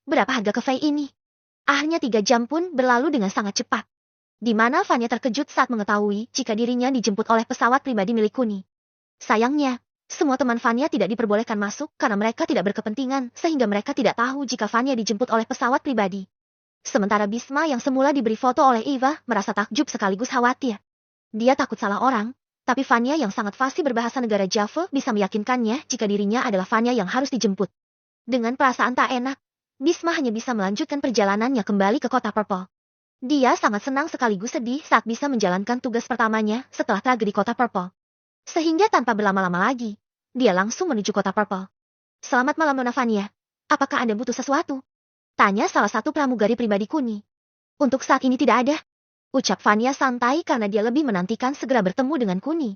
berapa harga cafe ini? Akhirnya 3 jam pun berlalu dengan sangat cepat. Di mana Vanya terkejut saat mengetahui jika dirinya dijemput oleh pesawat pribadi milik Kuni. Sayangnya, semua teman Vanya tidak diperbolehkan masuk karena mereka tidak berkepentingan sehingga mereka tidak tahu jika Vanya dijemput oleh pesawat pribadi. Sementara Bisma yang semula diberi foto oleh Eva merasa takjub sekaligus khawatir. Dia takut salah orang, tapi Vanya yang sangat fasih berbahasa negara Java bisa meyakinkannya jika dirinya adalah Vanya yang harus dijemput. Dengan perasaan tak enak, Bisma hanya bisa melanjutkan perjalanannya kembali ke kota Purple. Dia sangat senang sekaligus sedih saat bisa menjalankan tugas pertamanya setelah tragedi kota Purple. Sehingga tanpa berlama-lama lagi, dia langsung menuju kota Purple. Selamat malam Nona Vanya. Apakah Anda butuh sesuatu? Tanya salah satu pramugari pribadi Kuni. Untuk saat ini tidak ada. Ucap Vanya santai karena dia lebih menantikan segera bertemu dengan Kuni.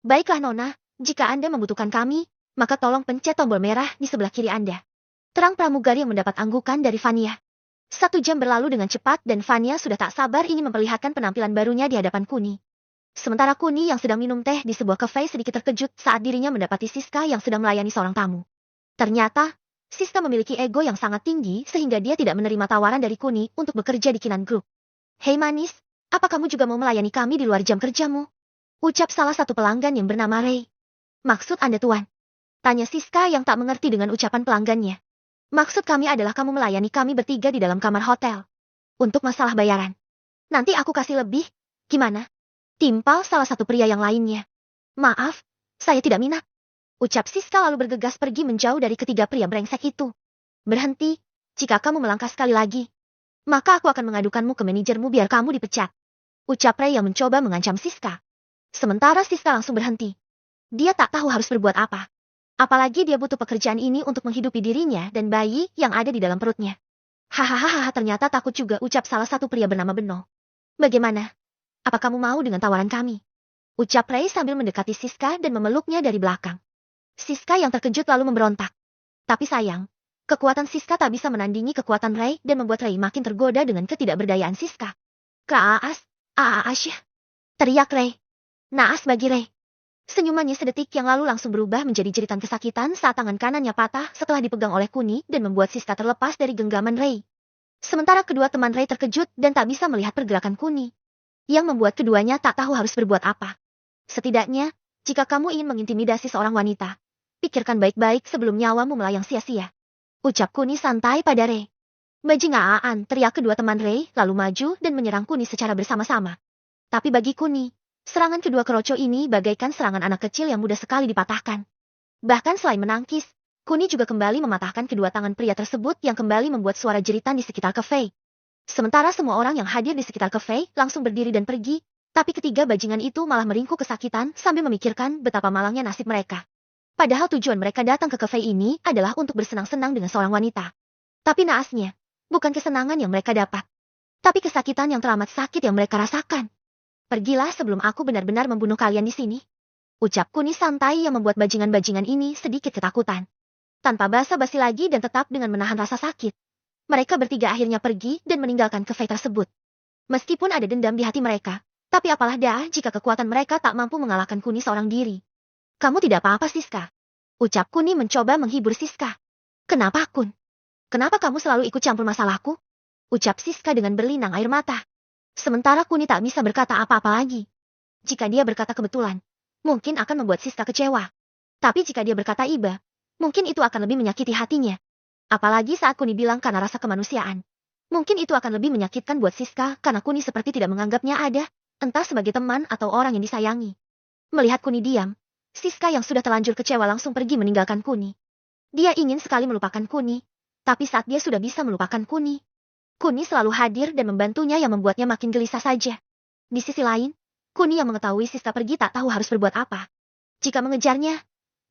Baiklah Nona, jika Anda membutuhkan kami, maka tolong pencet tombol merah di sebelah kiri Anda. Terang pramugari yang mendapat anggukan dari Vanya. 1 jam berlalu dengan cepat dan Vanya sudah tak sabar ingin memperlihatkan penampilan barunya di hadapan Kuni. Sementara Kuni yang sedang minum teh di sebuah kafe sedikit terkejut saat dirinya mendapati Siska yang sedang melayani seorang tamu. Ternyata, Siska memiliki ego yang sangat tinggi sehingga dia tidak menerima tawaran dari Kuni untuk bekerja di Kinan Group. Hei manis, apa kamu juga mau melayani kami di luar jam kerjamu? Ucap salah satu pelanggan yang bernama Ray. Maksud Anda tuan? Tanya Siska yang tak mengerti dengan ucapan pelanggannya. Maksud kami adalah kamu melayani kami bertiga di dalam kamar hotel. Untuk masalah bayaran. Nanti aku kasih lebih, gimana? Timpal salah satu pria yang lainnya. Maaf, saya tidak minat. Ucap Siska lalu bergegas pergi menjauh dari ketiga pria brengsek itu. Berhenti, jika kamu melangkah sekali lagi. Maka aku akan mengadukanmu ke manajermu biar kamu dipecat. Ucap Ray yang mencoba mengancam Siska. Sementara Siska langsung berhenti. Dia tak tahu harus berbuat apa. Apalagi dia butuh pekerjaan ini untuk menghidupi dirinya dan bayi yang ada di dalam perutnya. Hahaha, ternyata takut juga ucap salah satu pria bernama Beno. Bagaimana? Apa kamu mau dengan tawaran kami? Ucap Ray sambil mendekati Siska dan memeluknya dari belakang. Siska yang terkejut lalu memberontak. Tapi sayang, kekuatan Siska tak bisa menandingi kekuatan Ray dan membuat Ray makin tergoda dengan ketidakberdayaan Siska. Asyah. Teriak Ray. Naas bagi Ray. Senyumannya sedetik yang lalu langsung berubah menjadi jeritan kesakitan saat tangan kanannya patah setelah dipegang oleh Kuni dan membuat Siska terlepas dari genggaman Ray. Sementara kedua teman Ray terkejut dan tak bisa melihat pergerakan Kuni. Yang membuat keduanya tak tahu harus berbuat apa. Setidaknya, jika kamu ingin mengintimidasi seorang wanita, pikirkan baik-baik sebelum nyawamu melayang sia-sia. Ucap Kuni santai pada Ray. Bajingan, teriak kedua teman Ray lalu maju dan menyerang Kuni secara bersama-sama. Tapi bagi Kuni, serangan kedua keroco ini bagaikan serangan anak kecil yang mudah sekali dipatahkan. Bahkan selain menangkis, Kuni juga kembali mematahkan kedua tangan pria tersebut yang kembali membuat suara jeritan di sekitar kafe. Sementara semua orang yang hadir di sekitar kafe langsung berdiri dan pergi, tapi ketiga bajingan itu malah meringkuk kesakitan sambil memikirkan betapa malangnya nasib mereka. Padahal tujuan mereka datang ke kafe ini adalah untuk bersenang-senang dengan seorang wanita. Tapi naasnya, bukan kesenangan yang mereka dapat, tapi kesakitan yang teramat sakit yang mereka rasakan. Pergilah sebelum aku benar-benar membunuh kalian di sini. Ucap Kuni santai yang membuat bajingan-bajingan ini sedikit ketakutan. Tanpa basa-basi lagi dan tetap dengan menahan rasa sakit, mereka bertiga akhirnya pergi dan meninggalkan kafe tersebut. Meskipun ada dendam di hati mereka, tapi apalah dah jika kekuatan mereka tak mampu mengalahkan Kuni seorang diri. Kamu tidak apa-apa Siska. Ucap Kuni mencoba menghibur Siska. Kenapa Kun? Kenapa kamu selalu ikut campur masalahku? Ucap Siska dengan berlinang air mata. Sementara Kuni tak bisa berkata apa-apa lagi. Jika dia berkata kebetulan, mungkin akan membuat Siska kecewa. Tapi jika dia berkata iba, mungkin itu akan lebih menyakiti hatinya. Apalagi saat Kuni bilang karena rasa kemanusiaan. Mungkin itu akan lebih menyakitkan buat Siska karena Kuni seperti tidak menganggapnya ada, entah sebagai teman atau orang yang disayangi. Melihat Kuni diam, Siska yang sudah terlanjur kecewa langsung pergi meninggalkan Kuni. Dia ingin sekali melupakan Kuni, tapi saat dia sudah bisa melupakan Kuni, Kuni selalu hadir dan membantunya yang membuatnya makin gelisah saja. Di sisi lain, Kuni yang mengetahui Siska pergi tak tahu harus berbuat apa. Jika mengejarnya,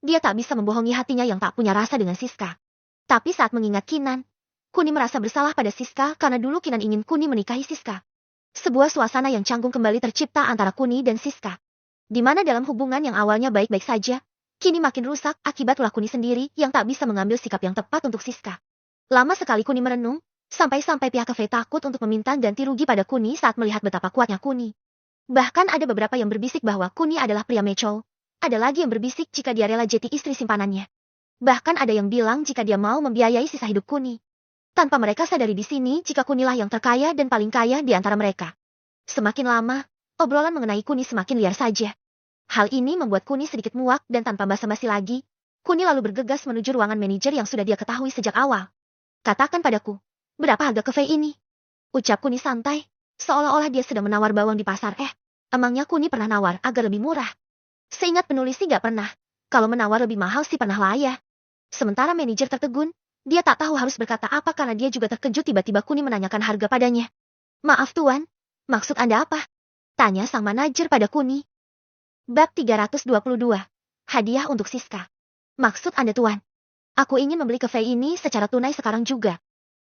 dia tak bisa membohongi hatinya yang tak punya rasa dengan Siska. Tapi saat mengingat Kinan, Kuni merasa bersalah pada Siska karena dulu Kinan ingin Kuni menikahi Siska. Sebuah suasana yang canggung kembali tercipta antara Kuni dan Siska. Di mana dalam hubungan yang awalnya baik-baik saja, kini makin rusak akibat ulah Kuni sendiri yang tak bisa mengambil sikap yang tepat untuk Siska. Lama sekali Kuni merenung, sampai-sampai pihak kafe takut untuk meminta ganti rugi pada Kuni saat melihat betapa kuatnya Kuni. Bahkan ada beberapa yang berbisik bahwa Kuni adalah pria macho. Ada lagi yang berbisik jika dia rela jadi istri simpanannya. Bahkan ada yang bilang jika dia mau membiayai sisa hidup Kuni. Tanpa mereka sadari di sini jika Kunilah yang terkaya dan paling kaya di antara mereka. Semakin lama, obrolan mengenai Kuni semakin liar saja. Hal ini membuat Kuni sedikit muak dan tanpa basa-basi lagi, Kuni lalu bergegas menuju ruangan manajer yang sudah dia ketahui sejak awal. Katakan padaku, berapa harga cafe ini? Ucap Kuni santai, seolah-olah dia sedang menawar bawang di pasar. Emangnya Kuni pernah nawar agar lebih murah? Seingat penulis sih gak pernah. Kalau menawar lebih mahal sih pernah lah ya. Sementara manajer tertegun, dia tak tahu harus berkata apa karena dia juga terkejut tiba-tiba Kuni menanyakan harga padanya. Maaf tuan, maksud Anda apa? Tanya sang manajer pada Kuni. Bab 322. Hadiah untuk Siska. Maksud Anda tuan? Aku ingin membeli cafe ini secara tunai sekarang juga.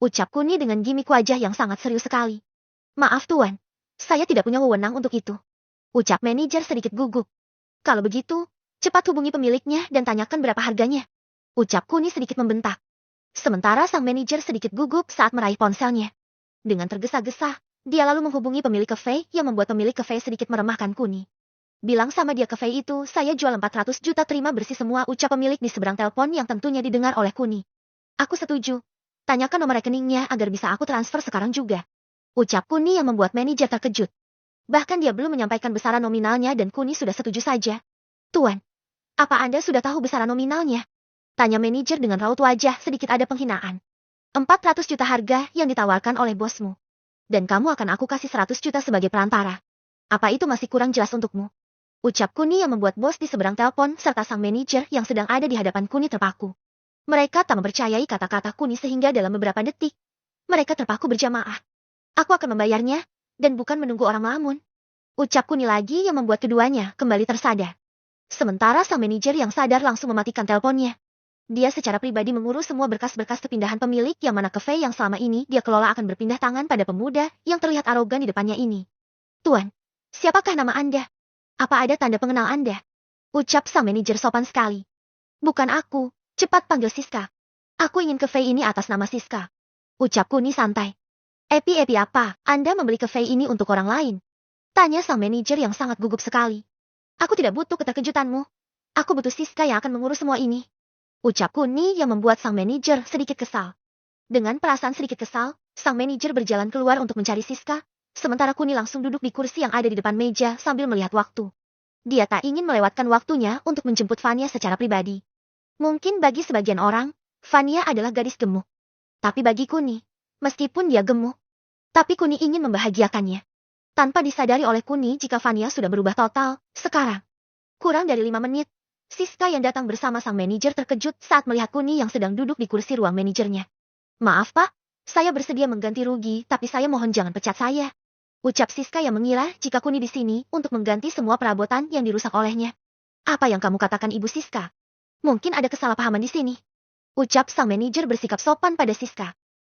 Ucap Kuni dengan gimik wajah yang sangat serius sekali. Maaf tuan, saya tidak punya wewenang untuk itu. Ucap manajer sedikit gugup. Kalau begitu, cepat hubungi pemiliknya dan tanyakan berapa harganya. Ucap Kuni sedikit membentak. Sementara sang manajer sedikit gugup saat meraih ponselnya. Dengan tergesa-gesa, dia lalu menghubungi pemilik cafe yang membuat pemilik cafe sedikit meremahkan Kuni. Bilang sama dia cafe itu saya jual 400 juta terima bersih semua, ucap pemilik di seberang telepon yang tentunya didengar oleh Kuni. Aku setuju. Tanyakan nomor rekeningnya agar bisa aku transfer sekarang juga. Ucap Kuni yang membuat manajer terkejut. Bahkan dia belum menyampaikan besaran nominalnya dan Kuni sudah setuju saja. Tuan, apa Anda sudah tahu besaran nominalnya? Tanya manajer dengan raut wajah sedikit ada penghinaan. 400 juta harga yang ditawarkan oleh bosmu. Dan kamu akan aku kasih 100 juta sebagai perantara. Apa itu masih kurang jelas untukmu? Ucap Kuni yang membuat bos di seberang telepon serta sang manajer yang sedang ada di hadapan Kuni terpaku. Mereka tak mempercayai kata-kata Kuni sehingga dalam beberapa detik, mereka terpaku berjamaah. Aku akan membayarnya, dan bukan menunggu orang melamun. Ucap Kuni lagi yang membuat keduanya kembali tersadar. Sementara sang manajer yang sadar langsung mematikan teleponnya. Dia secara pribadi mengurus semua berkas-berkas kepindahan pemilik yang mana cafe yang selama ini dia kelola akan berpindah tangan pada pemuda yang terlihat arogan di depannya ini. Tuan, siapakah nama Anda? Apa ada tanda pengenal Anda? Ucap sang manajer sopan sekali. Bukan aku, cepat panggil Siska. Aku ingin cafe ini atas nama Siska. Ucap Kuni santai. Epi apa, Anda membeli cafe ini untuk orang lain? Tanya sang manajer yang sangat gugup sekali. Aku tidak butuh keterkejutanmu. Aku butuh Siska yang akan mengurus semua ini. Ucap Kuni yang membuat sang manajer sedikit kesal. Dengan perasaan sedikit kesal, sang manajer berjalan keluar untuk mencari Siska. Sementara Kuni langsung duduk di kursi yang ada di depan meja sambil melihat waktu. Dia tak ingin melewatkan waktunya untuk menjemput Vanya secara pribadi. Mungkin bagi sebagian orang, Vanya adalah gadis gemuk. Tapi bagi Kuni, meskipun dia gemuk, tapi Kuni ingin membahagiakannya. Tanpa disadari oleh Kuni jika Vanya sudah berubah total, sekarang. Kurang dari 5 menit, Siska yang datang bersama sang manajer terkejut saat melihat Kuni yang sedang duduk di kursi ruang manajernya. Maaf pak, saya bersedia mengganti rugi tapi saya mohon jangan pecat saya. Ucap Siska yang mengira jika Kuni di sini untuk mengganti semua perabotan yang dirusak olehnya. Apa yang kamu katakan Ibu Siska? Mungkin ada kesalahpahaman di sini. Ucap sang manajer bersikap sopan pada Siska.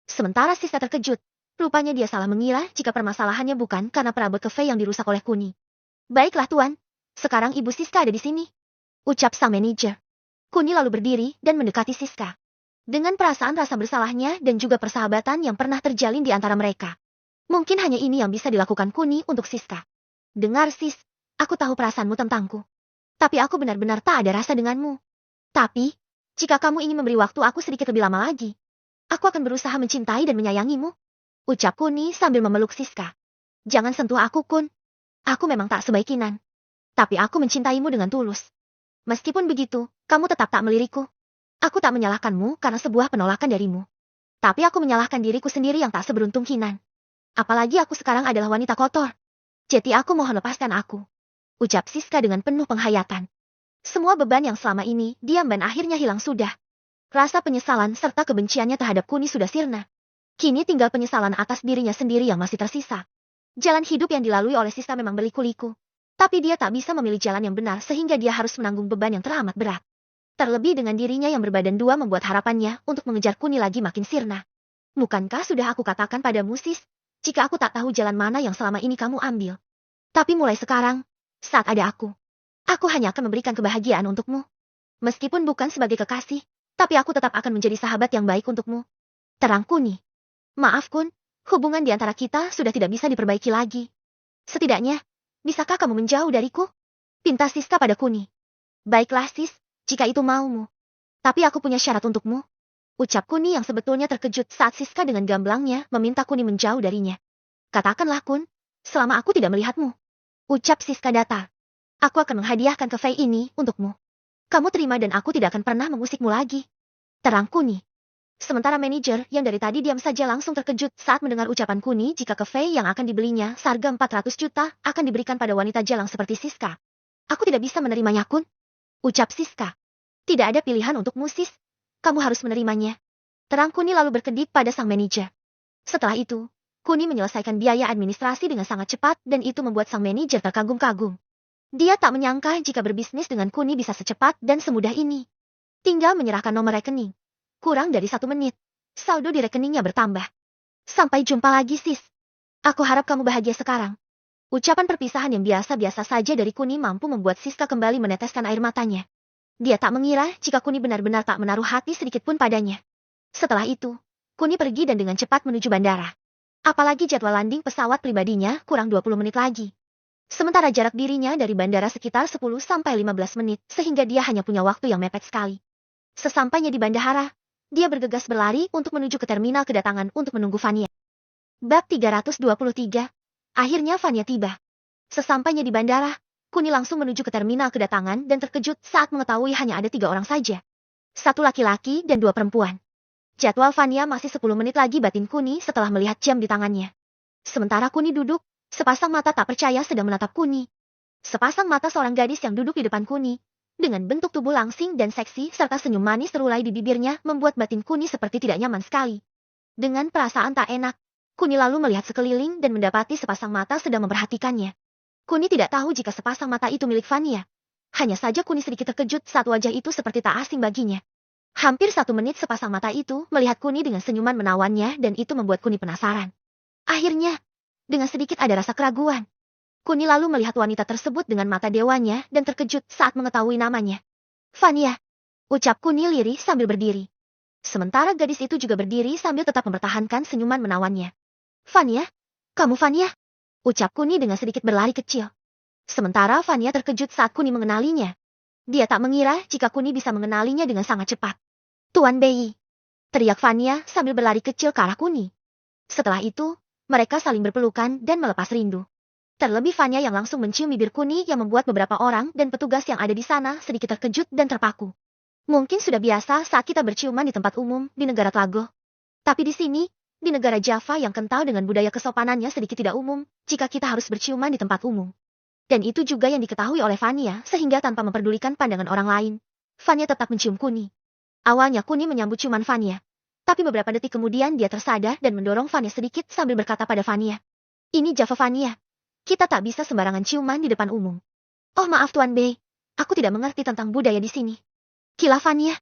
Sementara Siska terkejut. Rupanya dia salah mengira jika permasalahannya bukan karena perabot cafe yang dirusak oleh Kuni. Baiklah tuan, sekarang Ibu Siska ada di sini. Ucap sang manajer. Kuni lalu berdiri dan mendekati Siska. Dengan perasaan rasa bersalahnya dan juga persahabatan yang pernah terjalin di antara mereka. Mungkin hanya ini yang bisa dilakukan Kuni untuk Siska. Dengar sis, aku tahu perasaanmu tentangku. Tapi aku benar-benar tak ada rasa denganmu. Tapi, jika kamu ingin memberi waktu aku sedikit lebih lama lagi, aku akan berusaha mencintai dan menyayangimu. Ucap Kuni sambil memeluk Siska. Jangan sentuh aku Kun. Aku memang tak sebaik Kinan. Tapi aku mencintaimu dengan tulus. Meskipun begitu, kamu tetap tak meliriku. Aku tak menyalahkanmu karena sebuah penolakan darimu. Tapi aku menyalahkan diriku sendiri yang tak seberuntung Kinan. Apalagi aku sekarang adalah wanita kotor. Jadi aku mohon lepaskan aku. Ucap Siska dengan penuh penghayatan. Semua beban yang selama ini diam dan akhirnya hilang sudah. Rasa penyesalan serta kebenciannya terhadap Kuni sudah sirna. Kini tinggal penyesalan atas dirinya sendiri yang masih tersisa. Jalan hidup yang dilalui oleh Siska memang berliku-liku. Tapi dia tak bisa memilih jalan yang benar sehingga dia harus menanggung beban yang teramat berat. Terlebih dengan dirinya yang berbadan dua membuat harapannya untuk mengejar Kuni lagi makin sirna. Bukankah sudah aku katakan padamu sis? Jika aku tak tahu jalan mana yang selama ini kamu ambil. Tapi mulai sekarang, saat ada aku hanya akan memberikan kebahagiaan untukmu. Meskipun bukan sebagai kekasih, tapi aku tetap akan menjadi sahabat yang baik untukmu. Terang Kuni. Maaf Kun, hubungan di antara kita sudah tidak bisa diperbaiki lagi. Setidaknya, bisakah kamu menjauh dariku? Pinta Siska pada Kuni. Baiklah sis, jika itu maumu. Tapi aku punya syarat untukmu. Ucap Kuni yang sebetulnya terkejut saat Siska dengan gamblangnya meminta Kuni menjauh darinya. Katakanlah Kun, selama aku tidak melihatmu. Ucap Siska datar. Aku akan menghadiahkan kafei ini untukmu. Kamu terima dan aku tidak akan pernah mengusikmu lagi. Terang Kuni. Sementara manajer yang dari tadi diam saja langsung terkejut saat mendengar ucapan Kuni jika kafei yang akan dibelinya seharga 400 juta akan diberikan pada wanita jalang seperti Siska. Aku tidak bisa menerimanya Kun. Ucap Siska. Tidak ada pilihan untukmu sis. Kamu harus menerimanya. Terang Kuni lalu berkedip pada sang manajer. Setelah itu, Kuni menyelesaikan biaya administrasi dengan sangat cepat dan itu membuat sang manajer terkagum-kagum. Dia tak menyangka jika berbisnis dengan Kuni bisa secepat dan semudah ini. Tinggal menyerahkan nomor rekening. Kurang dari 1 menit, saldo di rekeningnya bertambah. Sampai jumpa lagi sis. Aku harap kamu bahagia sekarang. Ucapan perpisahan yang biasa-biasa saja dari Kuni mampu membuat Siska kembali meneteskan air matanya. Dia tak mengira jika Kuni benar-benar tak menaruh hati sedikit pun padanya. Setelah itu, Kuni pergi dan dengan cepat menuju bandara. Apalagi jadwal landing pesawat pribadinya kurang 20 menit lagi. Sementara jarak dirinya dari bandara sekitar 10-15 menit sehingga dia hanya punya waktu yang mepet sekali. Sesampainya di bandara, dia bergegas berlari untuk menuju ke terminal kedatangan untuk menunggu Fania. Bab 323. Akhirnya Fania tiba. Sesampainya di bandara, Kuni langsung menuju ke terminal kedatangan dan terkejut saat mengetahui hanya ada 3 orang saja. 1 laki-laki dan 2 perempuan. Jadwal Fania masih 10 menit lagi batin Kuni setelah melihat jam di tangannya. Sementara Kuni duduk, sepasang mata tak percaya sedang menatap Kuni. Sepasang mata seorang gadis yang duduk di depan Kuni, dengan bentuk tubuh langsing dan seksi serta senyum manis terulai di bibirnya membuat batin Kuni seperti tidak nyaman sekali. Dengan perasaan tak enak, Kuni lalu melihat sekeliling dan mendapati sepasang mata sedang memperhatikannya. Kuni tidak tahu jika sepasang mata itu milik Fania. Hanya saja Kuni sedikit terkejut saat wajah itu seperti tak asing baginya. Hampir 1 menit sepasang mata itu melihat Kuni dengan senyuman menawannya dan itu membuat Kuni penasaran. Akhirnya, dengan sedikit ada rasa keraguan, Kuni lalu melihat wanita tersebut dengan mata dewanya dan terkejut saat mengetahui namanya. Fania, ucap Kuni lirih sambil berdiri. Sementara gadis itu juga berdiri sambil tetap mempertahankan senyuman menawannya. Fania? Kamu Fania? Ucap Kuni dengan sedikit berlari kecil. Sementara Fania terkejut saat Kuni mengenalinya. Dia tak mengira jika Kuni bisa mengenalinya dengan sangat cepat. Tuan Bei, teriak Fania sambil berlari kecil ke arah Kuni. Setelah itu, mereka saling berpelukan dan melepas rindu. Terlebih Fania yang langsung mencium bibir Kuni yang membuat beberapa orang dan petugas yang ada di sana sedikit terkejut dan terpaku. Mungkin sudah biasa saat kita berciuman di tempat umum di negara Tlago. Tapi di sini, di negara Java yang kental dengan budaya kesopanannya sedikit tidak umum, jika kita harus berciuman di tempat umum. Dan itu juga yang diketahui oleh Fania sehingga tanpa memperdulikan pandangan orang lain, Fania tetap mencium Kuni. Awalnya Kuni menyambut ciuman Fania. Tapi beberapa detik kemudian dia tersadar dan mendorong Fania sedikit sambil berkata pada Fania. Ini Java Fania. Kita tak bisa sembarangan ciuman di depan umum. Oh maaf Tuan Bei, aku tidak mengerti tentang budaya di sini. Kilah Fania.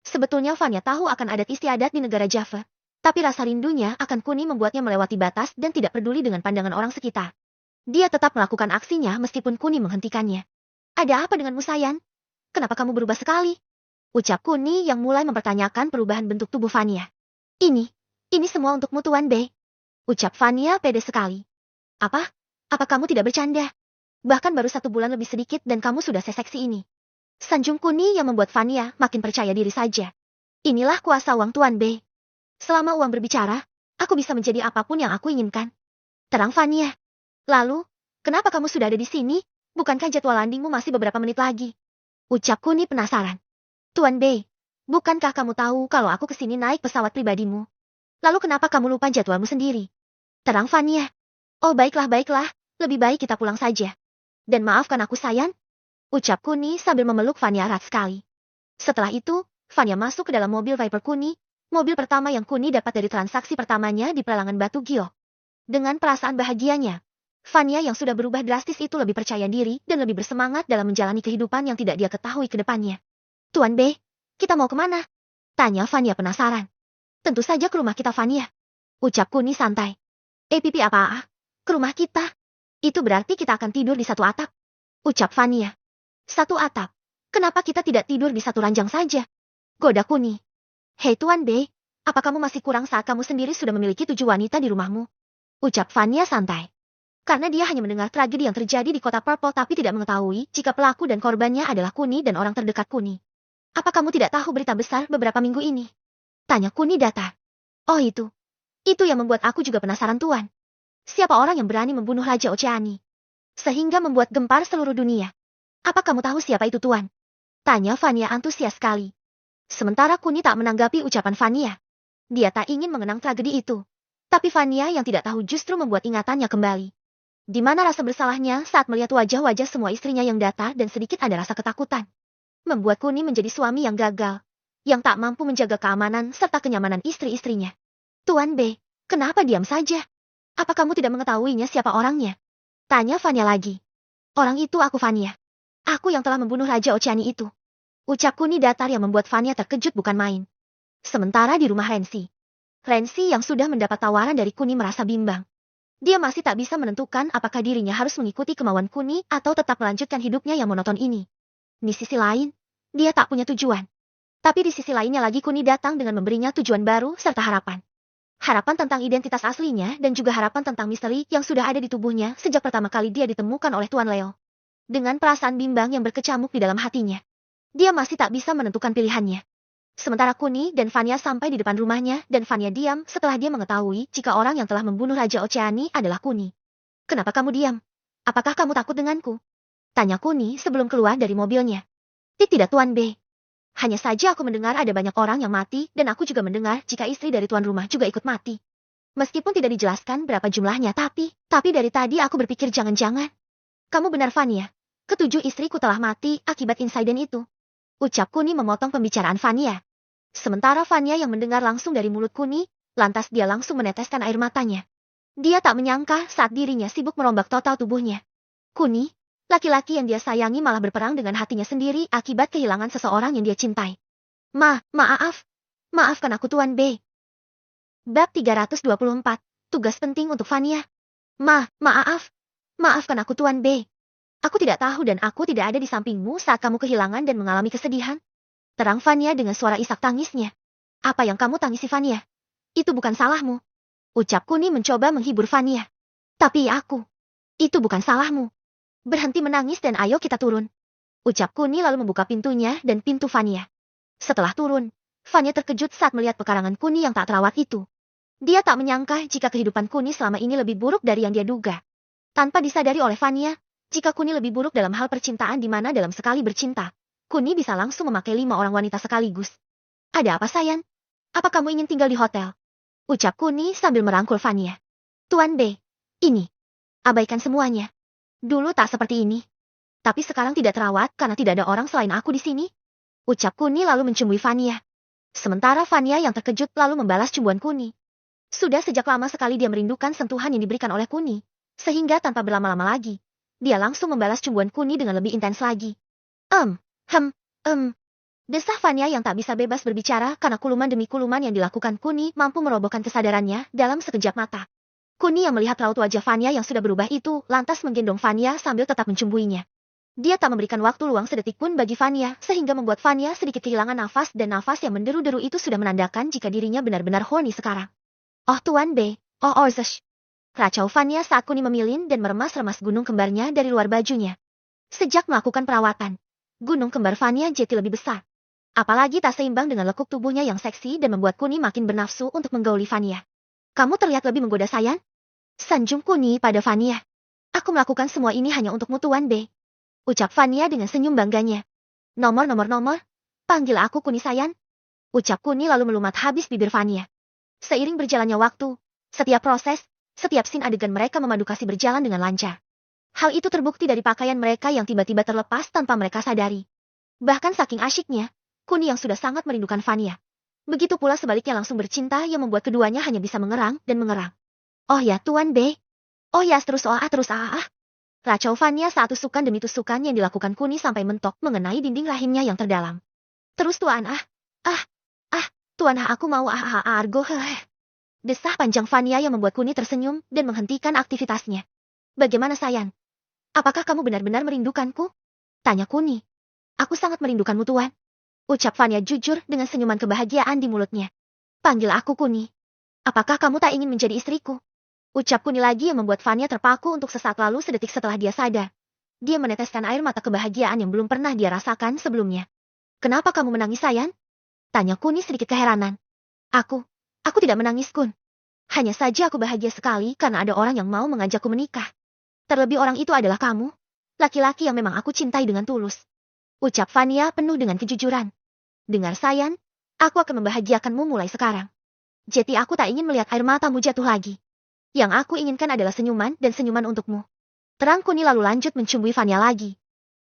Sebetulnya Fania tahu akan adat istiadat di negara Java. Tapi rasa rindunya akan Kuni membuatnya melewati batas dan tidak peduli dengan pandangan orang sekitar. Dia tetap melakukan aksinya meskipun Kuni menghentikannya. Ada apa denganmu Sayan? Kenapa kamu berubah sekali? Ucap Kuni yang mulai mempertanyakan perubahan bentuk tubuh Fania. Ini semua untukmu Tuan Bei. Ucap Fania pede sekali. Apa? Apa kamu tidak bercanda? Bahkan baru 1 bulan lebih sedikit dan kamu sudah seseksi ini. Sanjung Kuni yang membuat Fania makin percaya diri saja. Inilah kuasa uang Tuan Bei. Selama uang berbicara, aku bisa menjadi apapun yang aku inginkan. Terang Fania. Lalu, kenapa kamu sudah ada di sini? Bukankah jadwal landingmu masih beberapa menit lagi? Ucap Kuni penasaran. Tuan Bei, bukankah kamu tahu kalau aku kesini naik pesawat pribadimu? Lalu kenapa kamu lupa jadwalmu sendiri? Terang Fania. Oh baiklah, lebih baik kita pulang saja. Dan maafkan aku Sayan. Ucap Kuni sambil memeluk Fania erat sekali. Setelah itu, Fania masuk ke dalam mobil Viper Kuni. Mobil pertama yang Kuni dapat dari transaksi pertamanya di pelelangan batu Gio. Dengan perasaan bahagianya, Fania yang sudah berubah drastis itu lebih percaya diri dan lebih bersemangat dalam menjalani kehidupan yang tidak dia ketahui ke depannya. Tuan Bei, kita mau kemana? Tanya Fania penasaran. Tentu saja ke rumah kita Fania. Ucap Kuni santai. Pipi apa? Ke rumah kita? Itu berarti kita akan tidur di 1 atap. Ucap Fania. 1 atap? Kenapa kita tidak tidur di 1 ranjang saja? Goda Kuni. Hei Tuan Bei, apa kamu masih kurang saat kamu sendiri sudah memiliki 7 wanita di rumahmu? Ucap Fania santai. Karena dia hanya mendengar tragedi yang terjadi di kota Purple tapi tidak mengetahui jika pelaku dan korbannya adalah Kuni dan orang terdekat Kuni. Apa kamu tidak tahu berita besar beberapa minggu ini? Tanya Kunidata. Oh itu. Itu yang membuat aku juga penasaran Tuan. Siapa orang yang berani membunuh Raja Oceani? Sehingga membuat gempar seluruh dunia. Apa kamu tahu siapa itu Tuan? Tanya Vania antusias sekali. Sementara Kuni tak menanggapi ucapan Vania. Dia tak ingin mengenang tragedi itu. Tapi Vania yang tidak tahu justru membuat ingatannya kembali. Di mana rasa bersalahnya saat melihat wajah-wajah semua istrinya yang datar dan sedikit ada rasa ketakutan. Membuat Kuni menjadi suami yang gagal. Yang tak mampu menjaga keamanan serta kenyamanan istri-istrinya. Tuan B, kenapa diam saja? Apa kamu tidak mengetahuinya siapa orangnya? Tanya Vania lagi. Orang itu aku Vania. Aku yang telah membunuh Raja Oceani itu. Ucap Kuni datar yang membuat Vania terkejut bukan main. Sementara di rumah Rensi yang sudah mendapat tawaran dari Kuni merasa bimbang. Dia masih tak bisa menentukan apakah dirinya harus mengikuti kemauan Kuni atau tetap melanjutkan hidupnya yang monoton ini. Di sisi lain, dia tak punya tujuan. Tapi di sisi lainnya lagi Kuni datang dengan memberinya tujuan baru serta harapan. Harapan tentang identitas aslinya dan juga harapan tentang misteri yang sudah ada di tubuhnya sejak pertama kali dia ditemukan oleh Tuan Leo. Dengan perasaan bimbang yang berkecamuk di dalam hatinya. Dia masih tak bisa menentukan pilihannya. Sementara Kuni dan Vania sampai di depan rumahnya dan Vania diam setelah dia mengetahui jika orang yang telah membunuh Raja Oceani adalah Kuni. Kenapa kamu diam? Apakah kamu takut denganku? Tanya Kuni sebelum keluar dari mobilnya. Tidak Tuan B. Hanya saja aku mendengar ada banyak orang yang mati dan aku juga mendengar jika istri dari tuan rumah juga ikut mati. Meskipun tidak dijelaskan berapa jumlahnya tapi dari tadi aku berpikir jangan-jangan. Kamu benar Vania. Ketujuh istriku telah mati akibat insiden itu. Ucap Kuni memotong pembicaraan Vania. Sementara Vania yang mendengar langsung dari mulut Kuni, lantas dia langsung meneteskan air matanya. Dia tak menyangka saat dirinya sibuk merombak total tubuhnya. Kuni, laki-laki yang dia sayangi malah berperang dengan hatinya sendiri akibat kehilangan seseorang yang dia cintai. Maafkan aku Tuan B. Bab 324, tugas penting untuk Vania. Maafkan aku Tuan B. Aku tidak tahu dan aku tidak ada di sampingmu saat kamu kehilangan dan mengalami kesedihan. Terang Vania dengan suara isak tangisnya. Apa yang kamu tangisi Vania? Itu bukan salahmu. Ucap Kuni mencoba menghibur Vania. Tapi itu bukan salahmu. Berhenti menangis dan ayo kita turun. Ucap Kuni lalu membuka pintunya dan pintu Vania. Setelah turun, Vania terkejut saat melihat pekarangan Kuni yang tak terawat itu. Dia tak menyangka jika kehidupan Kuni selama ini lebih buruk dari yang dia duga. Tanpa disadari oleh Vania, jika Kuni lebih buruk dalam hal percintaan di mana dalam sekali bercinta, Kuni bisa langsung memakai 5 orang wanita sekaligus. Ada apa sayang? Apa kamu ingin tinggal di hotel? Ucap Kuni sambil merangkul Vania. Tuan B, ini. Abaikan semuanya. Dulu tak seperti ini. Tapi sekarang tidak terawat karena tidak ada orang selain aku di sini. Ucap Kuni lalu mencumui Vania. Sementara Vania yang terkejut lalu membalas cumbuan Kuni. Sudah sejak lama sekali dia merindukan sentuhan yang diberikan oleh Kuni. Sehingga tanpa berlama-lama lagi, dia langsung membalas cumbuan Kuni dengan lebih intens lagi. Desah Vania yang tak bisa bebas berbicara karena kuluman demi kuluman yang dilakukan Kuni mampu merobohkan kesadarannya dalam sekejap mata. Kuni yang melihat raut wajah Vania yang sudah berubah itu lantas menggendong Vania sambil tetap mencumbuinya. Dia tak memberikan waktu luang sedetik pun bagi Vania sehingga membuat Vania sedikit kehilangan nafas dan nafas yang menderu-deru itu sudah menandakan jika dirinya benar-benar horny sekarang. Oh Tuan B, oh Orzesh. Kacau Vania saat Kuni memilin dan meremas-remas gunung kembarnya dari luar bajunya. Sejak melakukan perawatan, gunung kembar Vania jadi lebih besar. Apalagi tak seimbang dengan lekuk tubuhnya yang seksi dan membuat Kuni makin bernafsu untuk menggauli Vania. Kamu terlihat lebih menggoda sayang? Sanjung Kuni pada Vania. Aku melakukan semua ini hanya untukmu Tuan B. Ucap Vania dengan senyum bangganya. Nomor. Panggil aku Kuni sayang. Ucap Kuni lalu melumat habis bibir Vania. Seiring berjalannya waktu, setiap proses, setiap scene adegan mereka memadu kasih berjalan dengan lancar. Hal itu terbukti dari pakaian mereka yang tiba-tiba terlepas tanpa mereka sadari. Bahkan saking asyiknya, Kuni yang sudah sangat merindukan Vania. Begitu pula sebaliknya langsung bercinta yang membuat keduanya hanya bisa mengerang dan mengerang. Oh ya Tuan B. Oh ya terus Racau Vania saat tusukan demi tusukan yang dilakukan Kuni sampai mentok mengenai dinding rahimnya yang terdalam. Terus Tuan Tuan aku mau argo Desah panjang Vania yang membuat Kuni tersenyum dan menghentikan aktivitasnya. Bagaimana sayang? Apakah kamu benar-benar merindukanku? Tanya Kuni. Aku sangat merindukanmu Tuan. Ucap Vania jujur dengan senyuman kebahagiaan di mulutnya. Panggil aku Kuni. Apakah kamu tak ingin menjadi istriku? Ucap Kuni lagi yang membuat Vania terpaku untuk sesaat lalu sedetik setelah dia sadar. Dia meneteskan air mata kebahagiaan yang belum pernah dia rasakan sebelumnya. Kenapa kamu menangis sayang? Tanya Kuni sedikit keheranan. Aku tidak menangis, Kun. Hanya saja aku bahagia sekali karena ada orang yang mau mengajakku menikah. Terlebih orang itu adalah kamu, laki-laki yang memang aku cintai dengan tulus. Ucap Fania penuh dengan kejujuran. Dengar Sayan, aku akan membahagiakanmu mulai sekarang. Jadi aku tak ingin melihat air matamu jatuh lagi. Yang aku inginkan adalah senyuman dan senyuman untukmu. Terang Kuni lalu lanjut mencumbui Fania lagi.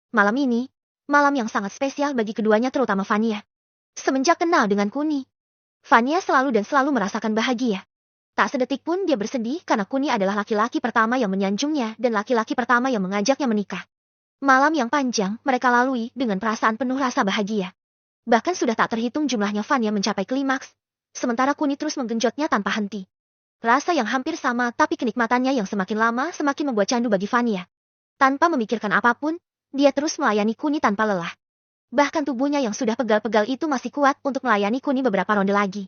Malam ini, malam yang sangat spesial bagi keduanya terutama Fania. Semenjak kenal dengan Kuni, Fania selalu merasakan bahagia. Tak sedetik pun dia bersedih karena Kuni adalah laki-laki pertama yang menyanjungnya dan laki-laki pertama yang mengajaknya menikah. Malam yang panjang mereka lalui dengan perasaan penuh rasa bahagia. Bahkan sudah tak terhitung jumlahnya Fania mencapai klimaks, sementara Kuni terus menggenjotnya tanpa henti. Rasa yang hampir sama tapi kenikmatannya yang semakin lama semakin membuat candu bagi Fania. Tanpa memikirkan apapun, dia terus melayani Kuni tanpa lelah. Bahkan tubuhnya yang sudah pegal-pegal itu masih kuat untuk melayani Kuni beberapa ronde lagi.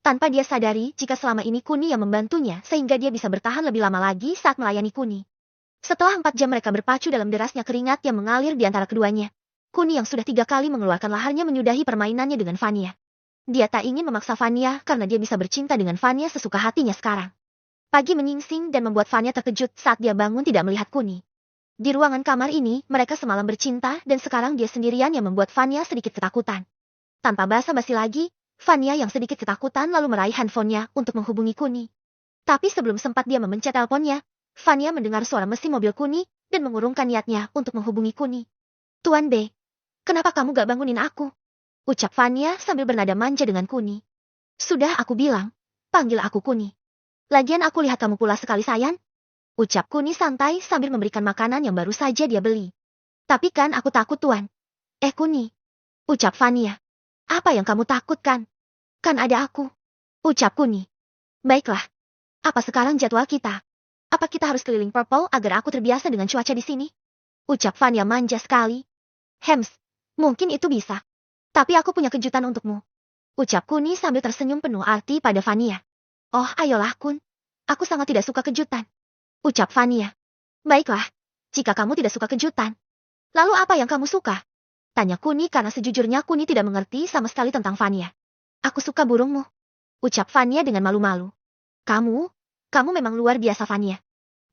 Tanpa dia sadari jika selama ini Kuni yang membantunya sehingga dia bisa bertahan lebih lama lagi saat melayani Kuni. Setelah 4 jam mereka berpacu dalam derasnya keringat yang mengalir di antara keduanya, Kuni yang sudah 3 kali mengeluarkan laharnya menyudahi permainannya dengan Fania. Dia tak ingin memaksa Fania karena dia bisa bercinta dengan Fania sesuka hatinya sekarang. Pagi menyingsing dan membuat Fania terkejut saat dia bangun tidak melihat Kuni. Di ruangan kamar ini, mereka semalam bercinta dan sekarang dia sendirian yang membuat Fania sedikit ketakutan. Tanpa basa-basi lagi, Fania yang sedikit ketakutan lalu meraih handphonenya untuk menghubungi Kuni. Tapi sebelum sempat dia memencet teleponnya, Fania mendengar suara mesin mobil Kuni dan mengurungkan niatnya untuk menghubungi Kuni. Tuan B, kenapa kamu gak bangunin aku? Ucap Fania sambil bernada manja dengan Kuni. Sudah aku bilang, panggil aku Kuni. Lagian aku lihat kamu pula sekali Sayan. Ucap Kuni santai sambil memberikan makanan yang baru saja dia beli. Tapi kan aku takut Tuan. Kuni. Ucap Fania. Apa yang kamu takutkan? Kan ada aku. Ucap Kuni. Baiklah. Apa sekarang jadwal kita? Apa kita harus keliling Purple agar aku terbiasa dengan cuaca di sini? Ucap Fania manja sekali. Hems, mungkin itu bisa. Tapi aku punya kejutan untukmu. Ucap Kuni sambil tersenyum penuh arti pada Fania. Oh, ayolah Kun. Aku sangat tidak suka kejutan. Ucap Fania. Baiklah, jika kamu tidak suka kejutan. Lalu apa yang kamu suka? Tanya Kuni karena sejujurnya Kuni tidak mengerti sama sekali tentang Fania. Aku suka burungmu. Ucap Fania dengan malu-malu. Kamu memang luar biasa Fania.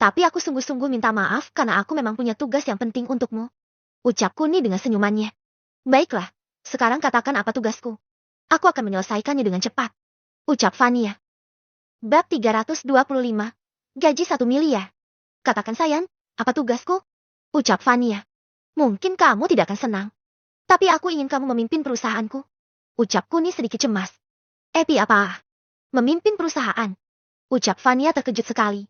Tapi aku sungguh-sungguh minta maaf karena aku memang punya tugas yang penting untukmu. Ucap Kuni dengan senyumannya. Baiklah, sekarang katakan apa tugasku. Aku akan menyelesaikannya dengan cepat. Ucap Fania. Bab 325. Gaji 1 miliar. Katakan Sayan, apa tugasku? Ucap Fania. Mungkin kamu tidak akan senang. Tapi aku ingin kamu memimpin perusahaanku. Ucap Kuni sedikit cemas. Epi apa? Memimpin perusahaan. Ucap Fania terkejut sekali.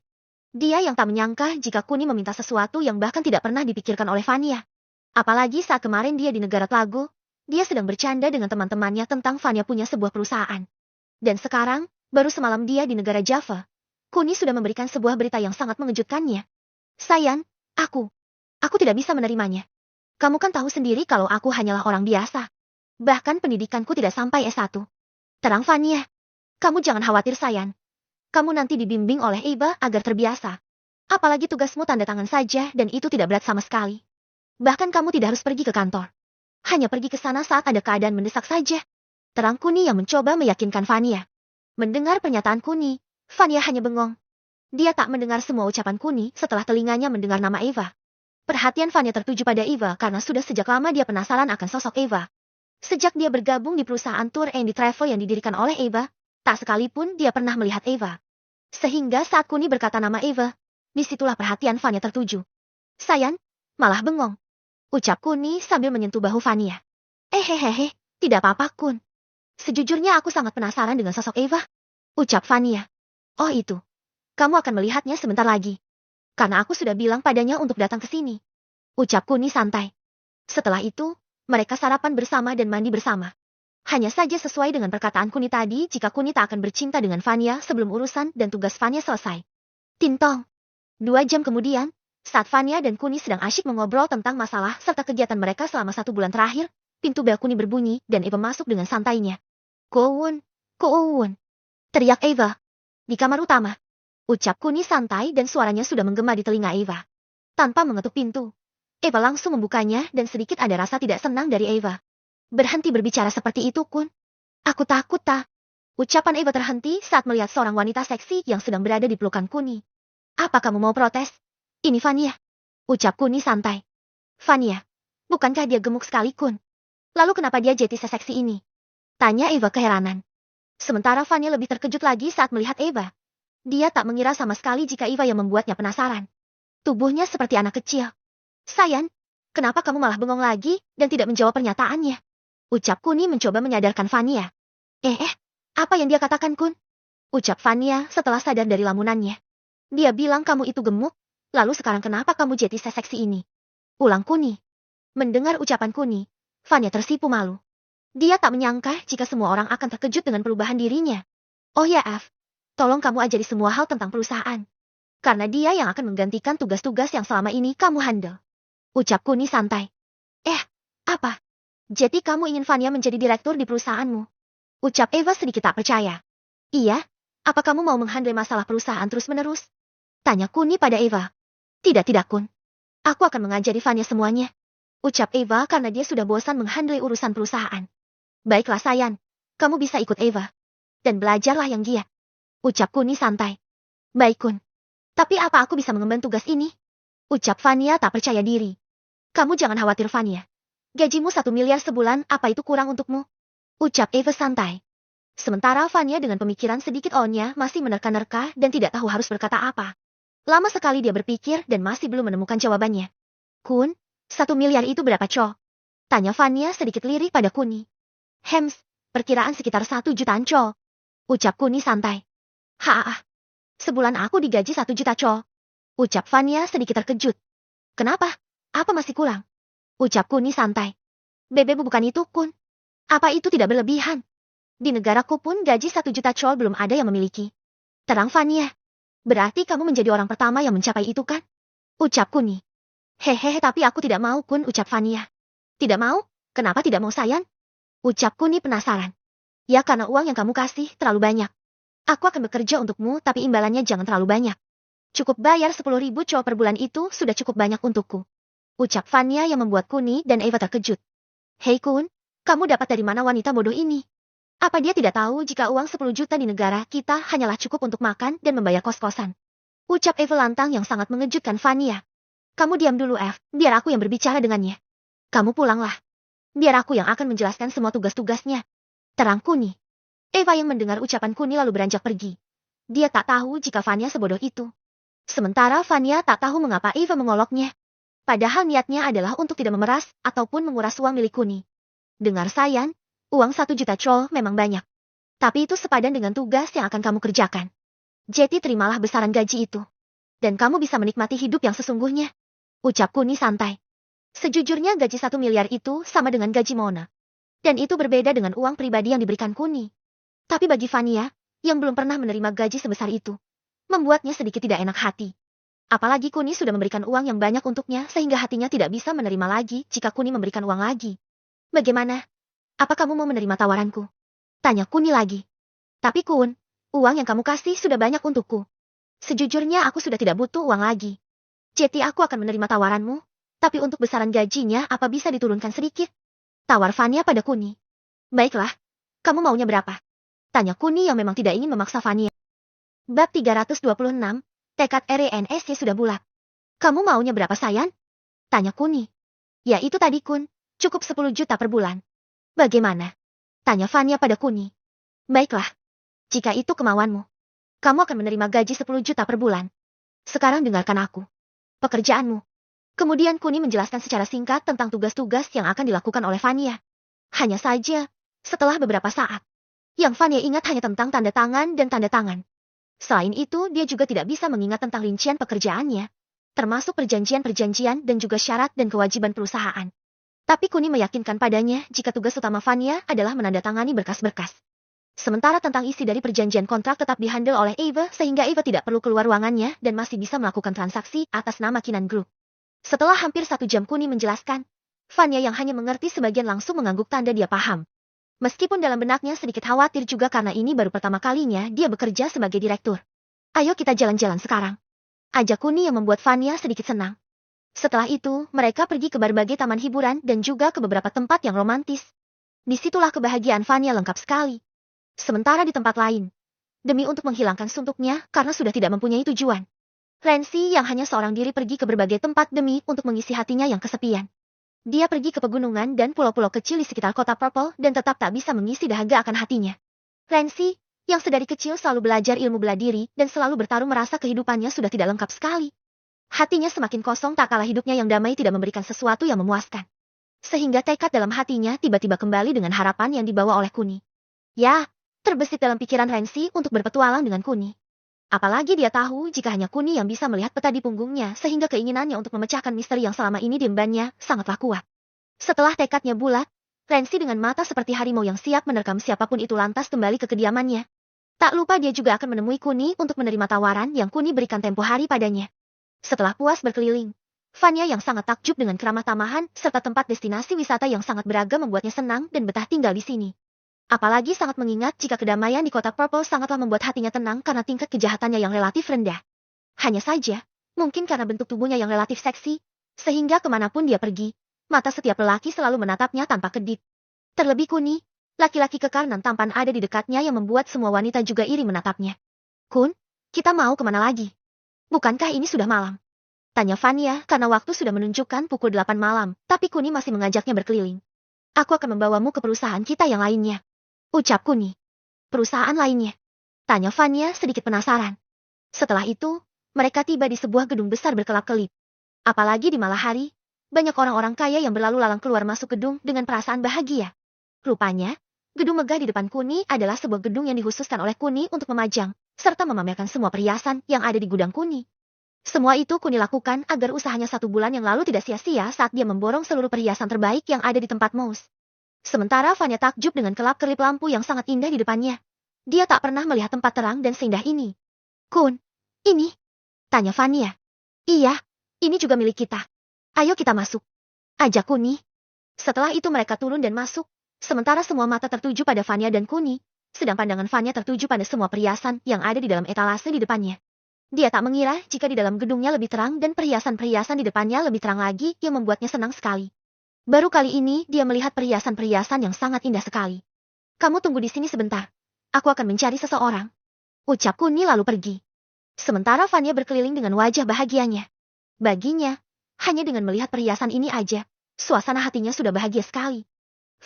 Dia yang tak menyangka jika Kuni meminta sesuatu yang bahkan tidak pernah dipikirkan oleh Fania. Apalagi saat kemarin dia di negara Tlago, dia sedang bercanda dengan teman-temannya tentang Fania punya sebuah perusahaan. Dan sekarang, baru semalam dia di negara Java. Kuni sudah memberikan sebuah berita yang sangat mengejutkannya. Sayan, aku tidak bisa menerimanya. Kamu kan tahu sendiri kalau aku hanyalah orang biasa. Bahkan pendidikanku tidak sampai S1. Terang Fania. Kamu jangan khawatir Sayan. Kamu nanti dibimbing oleh Eva agar terbiasa. Apalagi tugasmu tanda tangan saja dan itu tidak berat sama sekali. Bahkan kamu tidak harus pergi ke kantor. Hanya pergi ke sana saat ada keadaan mendesak saja. Terang Kuni yang mencoba meyakinkan Fania. Mendengar pernyataan Kuni, Fania hanya bengong. Dia tak mendengar semua ucapan Kuni setelah telinganya mendengar nama Eva. Perhatian Fania tertuju pada Eva karena sudah sejak lama dia penasaran akan sosok Eva. Sejak dia bergabung di perusahaan tour and travel yang didirikan oleh Eva, tak sekalipun dia pernah melihat Eva. Sehingga saat Kuni berkata nama Eva, disitulah perhatian Fania tertuju. Sayan, malah bengong. Ucap Kuni sambil menyentuh bahu Fania. Hehehe, tidak apa-apa Kun. Sejujurnya aku sangat penasaran dengan sosok Eva. Ucap Fania. Oh itu. Kamu akan melihatnya sebentar lagi. Karena aku sudah bilang padanya untuk datang ke sini. Ucap Kuni santai. Setelah itu, mereka sarapan bersama dan mandi bersama. Hanya saja sesuai dengan perkataan Kuni tadi jika Kuni tak akan bercinta dengan Fania sebelum urusan dan tugas Fania selesai. Tintong. 2 jam kemudian, saat Fania dan Kuni sedang asyik mengobrol tentang masalah serta kegiatan mereka selama 1 bulan terakhir, pintu bel Kuni berbunyi dan Eva masuk dengan santainya. Kowun. Teriak Eva. Di kamar utama. Ucap Kuni santai dan suaranya sudah menggema di telinga Eva. Tanpa mengetuk pintu, Eva langsung membukanya dan sedikit ada rasa tidak senang dari Eva. Berhenti berbicara seperti itu, Kun. Aku takut, ta. Ucapan Eva terhenti saat melihat seorang wanita seksi yang sedang berada di pelukan Kuni. Apa kamu mau protes? Ini Vania. Ucap Kuni santai. Vania, bukankah dia gemuk sekali, Kun? Lalu kenapa dia jadi seseksi ini? Tanya Eva keheranan. Sementara Vania lebih terkejut lagi saat melihat Eva. Dia tak mengira sama sekali jika Eva yang membuatnya penasaran. Tubuhnya seperti anak kecil. Sayang, kenapa kamu malah bengong lagi dan tidak menjawab pernyataannya? Ucap Kuni mencoba menyadarkan Vania. Apa yang dia katakan, Kun? Ucap Vania setelah sadar dari lamunannya. Dia bilang kamu itu gemuk, lalu sekarang kenapa kamu jadi seseksi ini? Ulang Kuni. Mendengar ucapan Kuni, Vania tersipu malu. Dia tak menyangka jika semua orang akan terkejut dengan perubahan dirinya. Oh ya, F. Tolong kamu ajari semua hal tentang perusahaan. Karena dia yang akan menggantikan tugas-tugas yang selama ini kamu handle. Ucap Kuni santai. Apa? Jadi kamu ingin Vania menjadi direktur di perusahaanmu? Ucap Eva sedikit tak percaya. Iya, apa kamu mau menghandle masalah perusahaan terus-menerus? Tanya Kuni pada Eva. Tidak Kun. Aku akan mengajari Vania semuanya. Ucap Eva karena dia sudah bosan menghandle urusan perusahaan. Baiklah sayang, kamu bisa ikut Eva. Dan belajarlah yang giat. Ucap Kuni santai. Baik Kun. Tapi apa aku bisa mengemban tugas ini? Ucap Vania tak percaya diri. Kamu jangan khawatir Vania. Gajimu 1 miliar sebulan, apa itu kurang untukmu? Ucap Eva santai. Sementara Vania dengan pemikiran sedikit onnya masih menerka-nerka dan tidak tahu harus berkata apa. Lama sekali dia berpikir dan masih belum menemukan jawabannya. Kun, 1 miliar itu berapa co? Tanya Vania sedikit lirik pada Kuni. Perkiraan sekitar 1 jutaan co. Ucap Kuni santai. Sebulan aku digaji 1 juta co. Ucap Vania sedikit terkejut. Kenapa? Apa masih kurang? Ucap Kuni santai. Bebe bukan itu, Kun. Apa itu tidak berlebihan? Di negaraku pun gaji 1 juta col belum ada yang memiliki. Terang Vania. Berarti kamu menjadi orang pertama yang mencapai itu kan? Ucap Kuni. Hehehe tapi aku tidak mau Kun, ucap Vania. Tidak mau? Kenapa tidak mau sayang? Ucap Kuni penasaran. Ya karena uang yang kamu kasih terlalu banyak. Aku akan bekerja untukmu tapi imbalannya jangan terlalu banyak. Cukup bayar 10.000 col per bulan itu sudah cukup banyak untukku. Ucap Vania yang membuat Kuni dan Eva terkejut. Hei Kun, kamu dapat dari mana wanita bodoh ini? Apa dia tidak tahu jika uang 10 juta di negara kita hanyalah cukup untuk makan dan membayar kos-kosan? Ucap Eva lantang yang sangat mengejutkan Vania. Kamu diam dulu F, biar aku yang berbicara dengannya. Kamu pulanglah. Biar aku yang akan menjelaskan semua tugas-tugasnya. Terang Kuni. Eva yang mendengar ucapan Kuni lalu beranjak pergi. Dia tak tahu jika Vania sebodoh itu. Sementara Vania tak tahu mengapa Eva mengoloknya. Padahal niatnya adalah untuk tidak memeras ataupun menguras uang milik Kuni. Dengar sayang, uang 1 juta col memang banyak. Tapi itu sepadan dengan tugas yang akan kamu kerjakan. Jadi terimalah besaran gaji itu. Dan kamu bisa menikmati hidup yang sesungguhnya. Ucap Kuni santai. Sejujurnya gaji 1 miliar itu sama dengan gaji Mona. Dan itu berbeda dengan uang pribadi yang diberikan Kuni. Tapi bagi Vania, yang belum pernah menerima gaji sebesar itu, membuatnya sedikit tidak enak hati. Apalagi Kuni sudah memberikan uang yang banyak untuknya sehingga hatinya tidak bisa menerima lagi jika Kuni memberikan uang lagi. Bagaimana? Apa kamu mau menerima tawaranku? Tanya Kuni lagi. Tapi Kun, uang yang kamu kasih sudah banyak untukku. Sejujurnya aku sudah tidak butuh uang lagi. Jadi aku akan menerima tawaranmu, tapi untuk besaran gajinya apa bisa diturunkan sedikit? Tawar Vania pada Kuni. Baiklah, kamu maunya berapa? Tanya Kuni yang memang tidak ingin memaksa Vania. Bab 326, tekad RNSY sudah bulat. Kamu maunya berapa sayang? Tanya Kuni. Ya itu tadi Kun, cukup 10 juta per bulan. Bagaimana? Tanya Vania pada Kuni. Baiklah, jika itu kemauanmu, kamu akan menerima gaji 10 juta per bulan. Sekarang dengarkan aku. Pekerjaanmu. Kemudian Kuni menjelaskan secara singkat tentang tugas-tugas yang akan dilakukan oleh Vania. Hanya saja, setelah beberapa saat, yang Vania ingat hanya tentang tanda tangan dan tanda tangan. Selain itu, dia juga tidak bisa mengingat tentang rincian pekerjaannya, termasuk perjanjian-perjanjian dan juga syarat dan kewajiban perusahaan. Tapi Kuni meyakinkan padanya jika tugas utama Vania adalah menandatangani berkas-berkas. Sementara tentang isi dari perjanjian kontrak tetap dihandle oleh Eva sehingga Eva tidak perlu keluar ruangannya dan masih bisa melakukan transaksi atas nama Kinan Group. Setelah hampir 1 jam Kuni menjelaskan, Vania yang hanya mengerti sebagian langsung mengangguk tanda dia paham. Meskipun dalam benaknya sedikit khawatir juga karena ini baru pertama kalinya dia bekerja sebagai direktur. Ayo kita jalan-jalan sekarang. Ajak Kuni yang membuat Vania sedikit senang. Setelah itu, mereka pergi ke berbagai taman hiburan dan juga ke beberapa tempat yang romantis. Disitulah kebahagiaan Vania lengkap sekali. Sementara di tempat lain, demi untuk menghilangkan suntuknya karena sudah tidak mempunyai tujuan, Renzi yang hanya seorang diri pergi ke berbagai tempat demi untuk mengisi hatinya yang kesepian. Dia pergi ke pegunungan dan pulau-pulau kecil di sekitar kota Purple dan tetap tak bisa mengisi dahaga akan hatinya. Renzi, yang sedari kecil selalu belajar ilmu bela diri dan selalu bertarung merasa kehidupannya sudah tidak lengkap sekali. Hatinya semakin kosong tak kalah hidupnya yang damai tidak memberikan sesuatu yang memuaskan. Sehingga tekad dalam hatinya tiba-tiba kembali dengan harapan yang dibawa oleh Kuni. Ya, terbesit dalam pikiran Renzi untuk berpetualang dengan Kuni. Apalagi dia tahu jika hanya Kuni yang bisa melihat peta di punggungnya sehingga keinginannya untuk memecahkan misteri yang selama ini diembannya sangatlah kuat. Setelah tekadnya bulat, Renzi dengan mata seperti harimau yang siap menerkam siapapun itu lantas kembali ke kediamannya. Tak lupa dia juga akan menemui Kuni untuk menerima tawaran yang Kuni berikan tempo hari padanya. Setelah puas berkeliling, Vanya yang sangat takjub dengan keramah tamahan serta tempat destinasi wisata yang sangat beragam membuatnya senang dan betah tinggal di sini. Apalagi sangat mengingat jika kedamaian di kota Purple sangatlah membuat hatinya tenang karena tingkat kejahatannya yang relatif rendah. Hanya saja, mungkin karena bentuk tubuhnya yang relatif seksi, sehingga kemanapun dia pergi, mata setiap lelaki selalu menatapnya tanpa kedip. Terlebih Kuni, laki-laki kekar dan tampan ada di dekatnya yang membuat semua wanita juga iri menatapnya. Kun, kita mau kemana lagi? Bukankah ini sudah malam? Tanya Vanya karena waktu sudah menunjukkan pukul 8 malam, tapi Kuni masih mengajaknya berkeliling. Aku akan membawamu ke perusahaan kita yang lainnya. Ucap Kuni. Perusahaan lainnya? Tanya Vanya sedikit penasaran. Setelah itu, mereka tiba di sebuah gedung besar berkelap-kelip. Apalagi di malam hari, banyak orang-orang kaya yang berlalu lalang keluar masuk gedung dengan perasaan bahagia. Rupanya, gedung megah di depan Kuni adalah sebuah gedung yang dikhususkan oleh Kuni untuk memajang, serta memamerkan semua perhiasan yang ada di gudang Kuni. Semua itu Kuni lakukan agar usahanya 1 bulan yang lalu tidak sia-sia saat dia memborong seluruh perhiasan terbaik yang ada di tempat Mouse. Sementara Vanya takjub dengan kelap-kelip lampu yang sangat indah di depannya. Dia tak pernah melihat tempat terang dan seindah ini. Kun, ini? Tanya Vanya. Iya, ini juga milik kita. Ayo kita masuk. Ajak Kuni. Setelah itu mereka turun dan masuk, sementara semua mata tertuju pada Vanya dan Kuni, sedang pandangan Vanya tertuju pada semua perhiasan yang ada di dalam etalase di depannya. Dia tak mengira jika di dalam gedungnya lebih terang dan perhiasan-perhiasan di depannya lebih terang lagi yang membuatnya senang sekali. Baru kali ini dia melihat perhiasan-perhiasan yang sangat indah sekali. Kamu tunggu di sini sebentar. Aku akan mencari seseorang. Ucap Kuni lalu pergi. Sementara Vanya berkeliling dengan wajah bahagianya. Baginya, hanya dengan melihat perhiasan ini aja, suasana hatinya sudah bahagia sekali.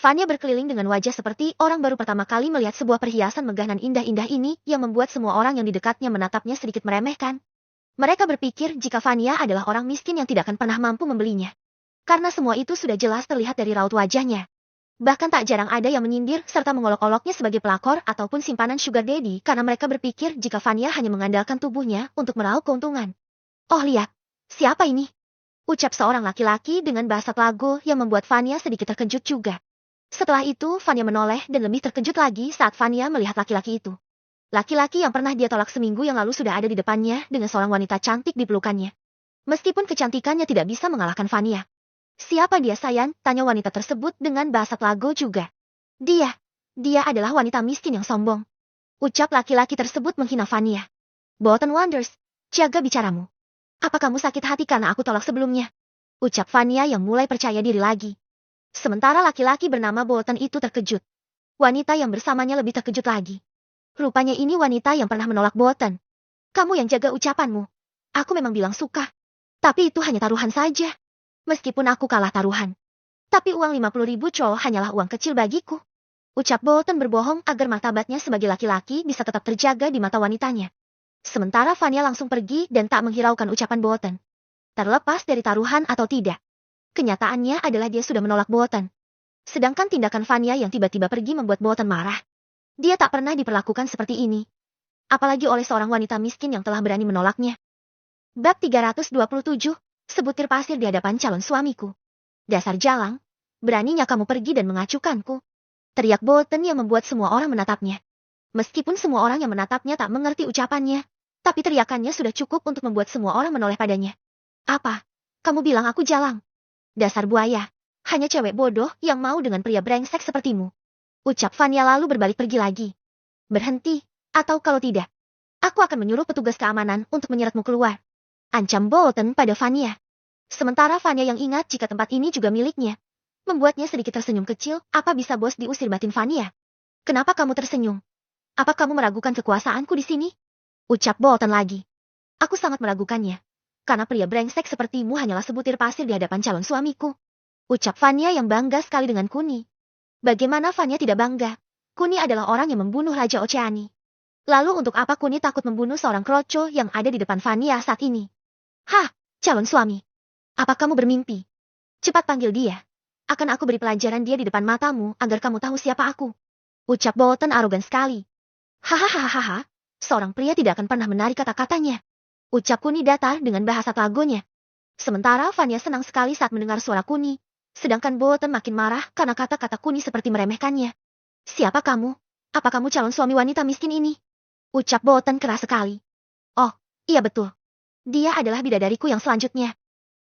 Vanya berkeliling dengan wajah seperti orang baru pertama kali melihat sebuah perhiasan megah dan indah-indah ini yang membuat semua orang yang di dekatnya menatapnya sedikit meremehkan. Mereka berpikir jika Vanya adalah orang miskin yang tidak akan pernah mampu membelinya. Karena semua itu sudah jelas terlihat dari raut wajahnya. Bahkan tak jarang ada yang menyindir serta mengolok-oloknya sebagai pelakor ataupun simpanan sugar daddy karena mereka berpikir jika Vanya hanya mengandalkan tubuhnya untuk meraup keuntungan. Oh lihat, siapa ini? Ucap seorang laki-laki dengan bahasa Telago yang membuat Vanya sedikit terkejut juga. Setelah itu Vanya menoleh dan lebih terkejut lagi saat Vanya melihat laki-laki itu. Laki-laki yang pernah dia tolak seminggu yang lalu sudah ada di depannya dengan seorang wanita cantik di pelukannya. Meskipun kecantikannya tidak bisa mengalahkan Vanya. Siapa dia sayang? Tanya wanita tersebut dengan bahasa Telago juga. Dia adalah wanita miskin yang sombong. Ucap laki-laki tersebut menghina Vanya. Bolton Wonders, jaga bicaramu. Apa kamu sakit hati karena aku tolak sebelumnya? Ucap Vanya yang mulai percaya diri lagi. Sementara laki-laki bernama Bolton itu terkejut. Wanita yang bersamanya lebih terkejut lagi. Rupanya ini wanita yang pernah menolak Bolton. Kamu yang jaga ucapanmu. Aku memang bilang suka. Tapi itu hanya taruhan saja. Meskipun aku kalah taruhan. Tapi uang 50.000 col hanyalah uang kecil bagiku. Ucap Bolton berbohong agar martabatnya sebagai laki-laki bisa tetap terjaga di mata wanitanya. Sementara Vanya langsung pergi dan tak menghiraukan ucapan Bolton. Terlepas dari taruhan atau tidak. Kenyataannya adalah dia sudah menolak Bolton. Sedangkan tindakan Vanya yang tiba-tiba pergi membuat Bolton marah. Dia tak pernah diperlakukan seperti ini. Apalagi oleh seorang wanita miskin yang telah berani menolaknya. Bab 327. Sebutir pasir di hadapan calon suamiku. Dasar jalang, beraninya kamu pergi dan mengacukanku. Teriak Bolton yang membuat semua orang menatapnya. Meskipun semua orang yang menatapnya tak mengerti ucapannya, tapi teriakannya sudah cukup untuk membuat semua orang menoleh padanya. Apa? Kamu bilang aku jalang? Dasar buaya, hanya cewek bodoh yang mau dengan pria brengsek sepertimu. Ucap Vanya lalu berbalik pergi lagi. Berhenti, atau kalau tidak, aku akan menyuruh petugas keamanan untuk menyeretmu keluar. Ancam Bolton pada Vanya. Sementara Vanya yang ingat jika tempat ini juga miliknya. Membuatnya sedikit tersenyum kecil, apa bisa bos diusir batin Vanya? Kenapa kamu tersenyum? Apa kamu meragukan kekuasaanku di sini? Ucap Bolton lagi. Aku sangat meragukannya. Karena pria brengsek sepertimu hanyalah sebutir pasir di hadapan calon suamiku. Ucap Vanya yang bangga sekali dengan Kuni. Bagaimana Vanya tidak bangga? Kuni adalah orang yang membunuh Raja Oceani. Lalu untuk apa Kuni takut membunuh seorang kroco yang ada di depan Vanya saat ini? Hah, calon suami. Apa kamu bermimpi? Cepat panggil dia. Akan aku beri pelajaran dia di depan matamu agar kamu tahu siapa aku. Ucap Bolton arogan sekali. Hahaha, seorang pria tidak akan pernah menarik kata-katanya. Ucap Kuni datar dengan bahasa Tlagonya. Sementara Vanya senang sekali saat mendengar suara Kuni. Sedangkan Bolton makin marah karena kata-kata Kuni seperti meremehkannya. Siapa kamu? Apa kamu calon suami wanita miskin ini? Ucap Bolton keras sekali. Oh, iya betul. Dia adalah bidadariku yang selanjutnya.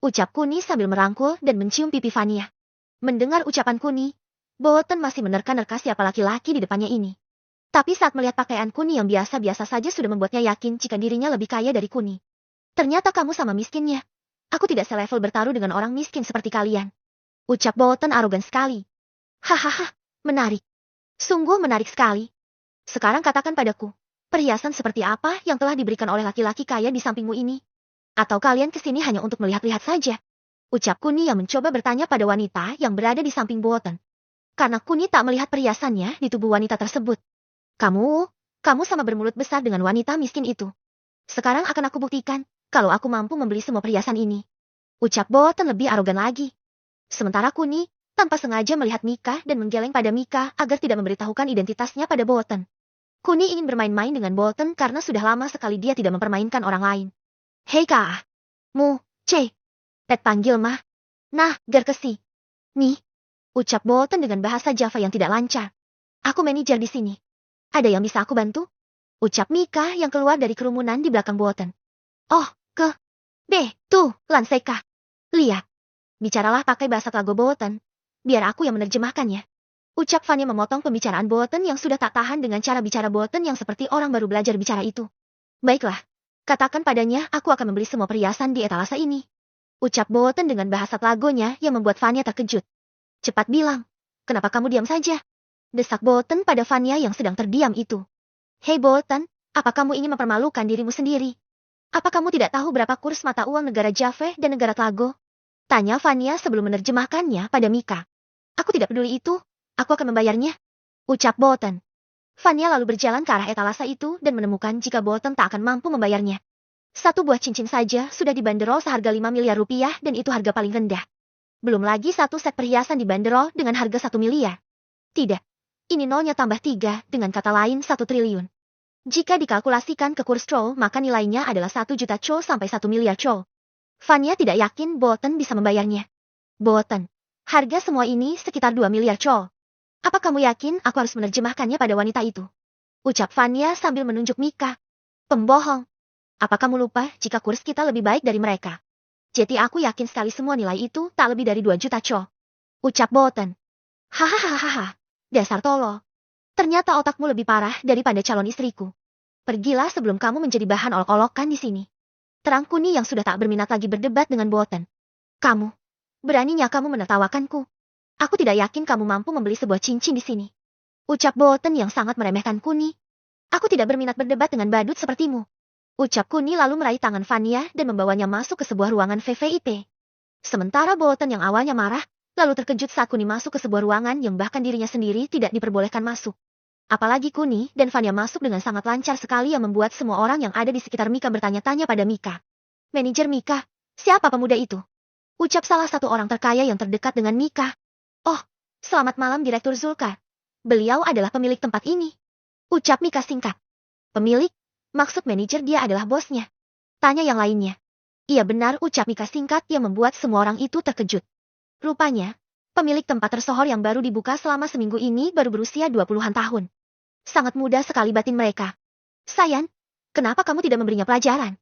Ucap Kuni sambil merangkul dan mencium pipi Vanya. Mendengar ucapan Kuni, Bolton masih menerka-nerka siapa laki-laki di depannya ini. Tapi saat melihat pakaian Kuni yang biasa-biasa saja sudah membuatnya yakin jika dirinya lebih kaya dari Kuni. Ternyata kamu sama miskinnya. Aku tidak selevel bertaruh dengan orang miskin seperti kalian. Ucap Bolton arogan sekali. Hahaha, menarik. Sungguh menarik sekali. Sekarang katakan padaku, perhiasan seperti apa yang telah diberikan oleh laki-laki kaya di sampingmu ini? Atau kalian kesini hanya untuk melihat-lihat saja? Ucap Kuni yang mencoba bertanya pada wanita yang berada di samping Bolton. Karena Kuni tak melihat perhiasannya di tubuh wanita tersebut. Kamu sama bermulut besar dengan wanita miskin itu. Sekarang akan aku buktikan, kalau aku mampu membeli semua perhiasan ini. Ucap Bolton lebih arogan lagi. Sementara Kuni, tanpa sengaja melihat Mika dan menggeleng pada Mika agar tidak memberitahukan identitasnya pada Bolton. Kuni ingin bermain-main dengan Bolton karena sudah lama sekali dia tidak mempermainkan orang lain. Hei Kak. Pet panggil mah. Nah, gerkesi. Nih. Ucap Bolton dengan bahasa Java yang tidak lancar. Aku manajer di sini. Ada yang bisa aku bantu? Ucap Mika yang keluar dari kerumunan di belakang Bolton. Oh, tuh, Lanseka. Lihat. Bicaralah pakai bahasa Tlago Bolton. Biar aku yang menerjemahkannya. Ucap Vanya memotong pembicaraan Bolton yang sudah tak tahan dengan cara bicara Bolton yang seperti orang baru belajar bicara itu. Baiklah. Katakan padanya aku akan membeli semua perhiasan di etalase ini. Ucap Bolton dengan bahasa Tlagonya yang membuat Vanya terkejut. Cepat bilang. Kenapa kamu diam saja? Desak Bolton pada Vanya yang sedang terdiam itu. Hei Bolton, apa kamu ingin mempermalukan dirimu sendiri? Apa kamu tidak tahu berapa kurs mata uang negara Jave dan negara Tlago? Tanya Vanya sebelum menerjemahkannya pada Mika. Aku tidak peduli itu, aku akan membayarnya. Ucap Bolton. Vanya lalu berjalan ke arah etalase itu dan menemukan jika Bolton tak akan mampu membayarnya. Satu buah cincin saja sudah dibanderol seharga 5 miliar rupiah dan itu harga paling rendah. Belum lagi satu set perhiasan dibanderol dengan harga 1 miliar. Tidak. Ini nolnya tambah 3, dengan kata lain 1 triliun. Jika dikalkulasikan ke kurs Chol, maka nilainya adalah 1 juta Chol sampai 1 miliar Chol. Vanya tidak yakin Bolton bisa membayarnya. Bolton, harga semua ini sekitar 2 miliar Chol. Apa kamu yakin aku harus menerjemahkannya pada wanita itu? Ucap Vanya sambil menunjuk Mika. Pembohong. Apa kamu lupa jika kurs kita lebih baik dari mereka? Jadi aku yakin sekali semua nilai itu tak lebih dari 2 juta Chol. Ucap Bolton. Hahaha. Dasar tolol. Ternyata otakmu lebih parah daripada calon istriku. Pergilah sebelum kamu menjadi bahan olok-olokan di sini. Terang Kuni yang sudah tak berminat lagi berdebat dengan Bolton. Kamu. Beraninya kamu menertawakanku. Aku tidak yakin kamu mampu membeli sebuah cincin di sini. Ucap Bolton yang sangat meremehkan Kuni. Aku tidak berminat berdebat dengan badut sepertimu. Ucap Kuni lalu meraih tangan Vanya dan membawanya masuk ke sebuah ruangan VVIP. Sementara Bolton yang awalnya marah, lalu terkejut saat Kuni masuk ke sebuah ruangan yang bahkan dirinya sendiri tidak diperbolehkan masuk. Apalagi Kuni dan Vanya masuk dengan sangat lancar sekali yang membuat semua orang yang ada di sekitar Mika bertanya-tanya pada Mika. Manajer Mika, siapa pemuda itu? Ucap salah satu orang terkaya yang terdekat dengan Mika. Oh, selamat malam Direktur Zulka. Beliau adalah pemilik tempat ini. Ucap Mika singkat. Pemilik? Maksud manajer dia adalah bosnya. Tanya yang lainnya. Iya benar ucap Mika singkat yang membuat semua orang itu terkejut. Rupanya, pemilik tempat tersohor yang baru dibuka selama seminggu ini baru berusia 20-an tahun. Sangat muda sekali batin mereka. Sayan, kenapa kamu tidak memberinya pelajaran?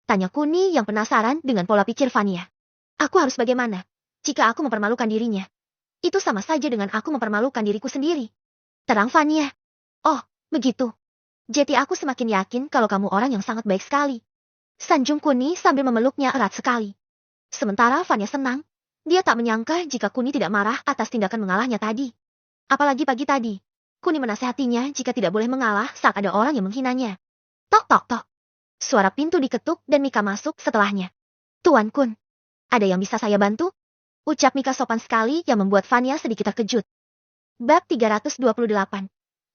Tanya Kuni yang penasaran dengan pola pikir Vanya. Aku harus bagaimana? Jika aku mempermalukan dirinya. Itu sama saja dengan aku mempermalukan diriku sendiri. Terang Vanya. Oh, begitu. Jadi aku semakin yakin kalau kamu orang yang sangat baik sekali. Sanjung Kuni sambil memeluknya erat sekali. Sementara Vanya senang. Dia tak menyangka jika Kuni tidak marah atas tindakan mengalahnya tadi. Apalagi pagi tadi. Kuni menasehatinya jika tidak boleh mengalah saat ada orang yang menghinanya. Tok tok tok. Suara pintu diketuk dan Mika masuk setelahnya. Tuan Kun, ada yang bisa saya bantu? Ucap Mika sopan sekali yang membuat Fania sedikit terkejut. Bab 328.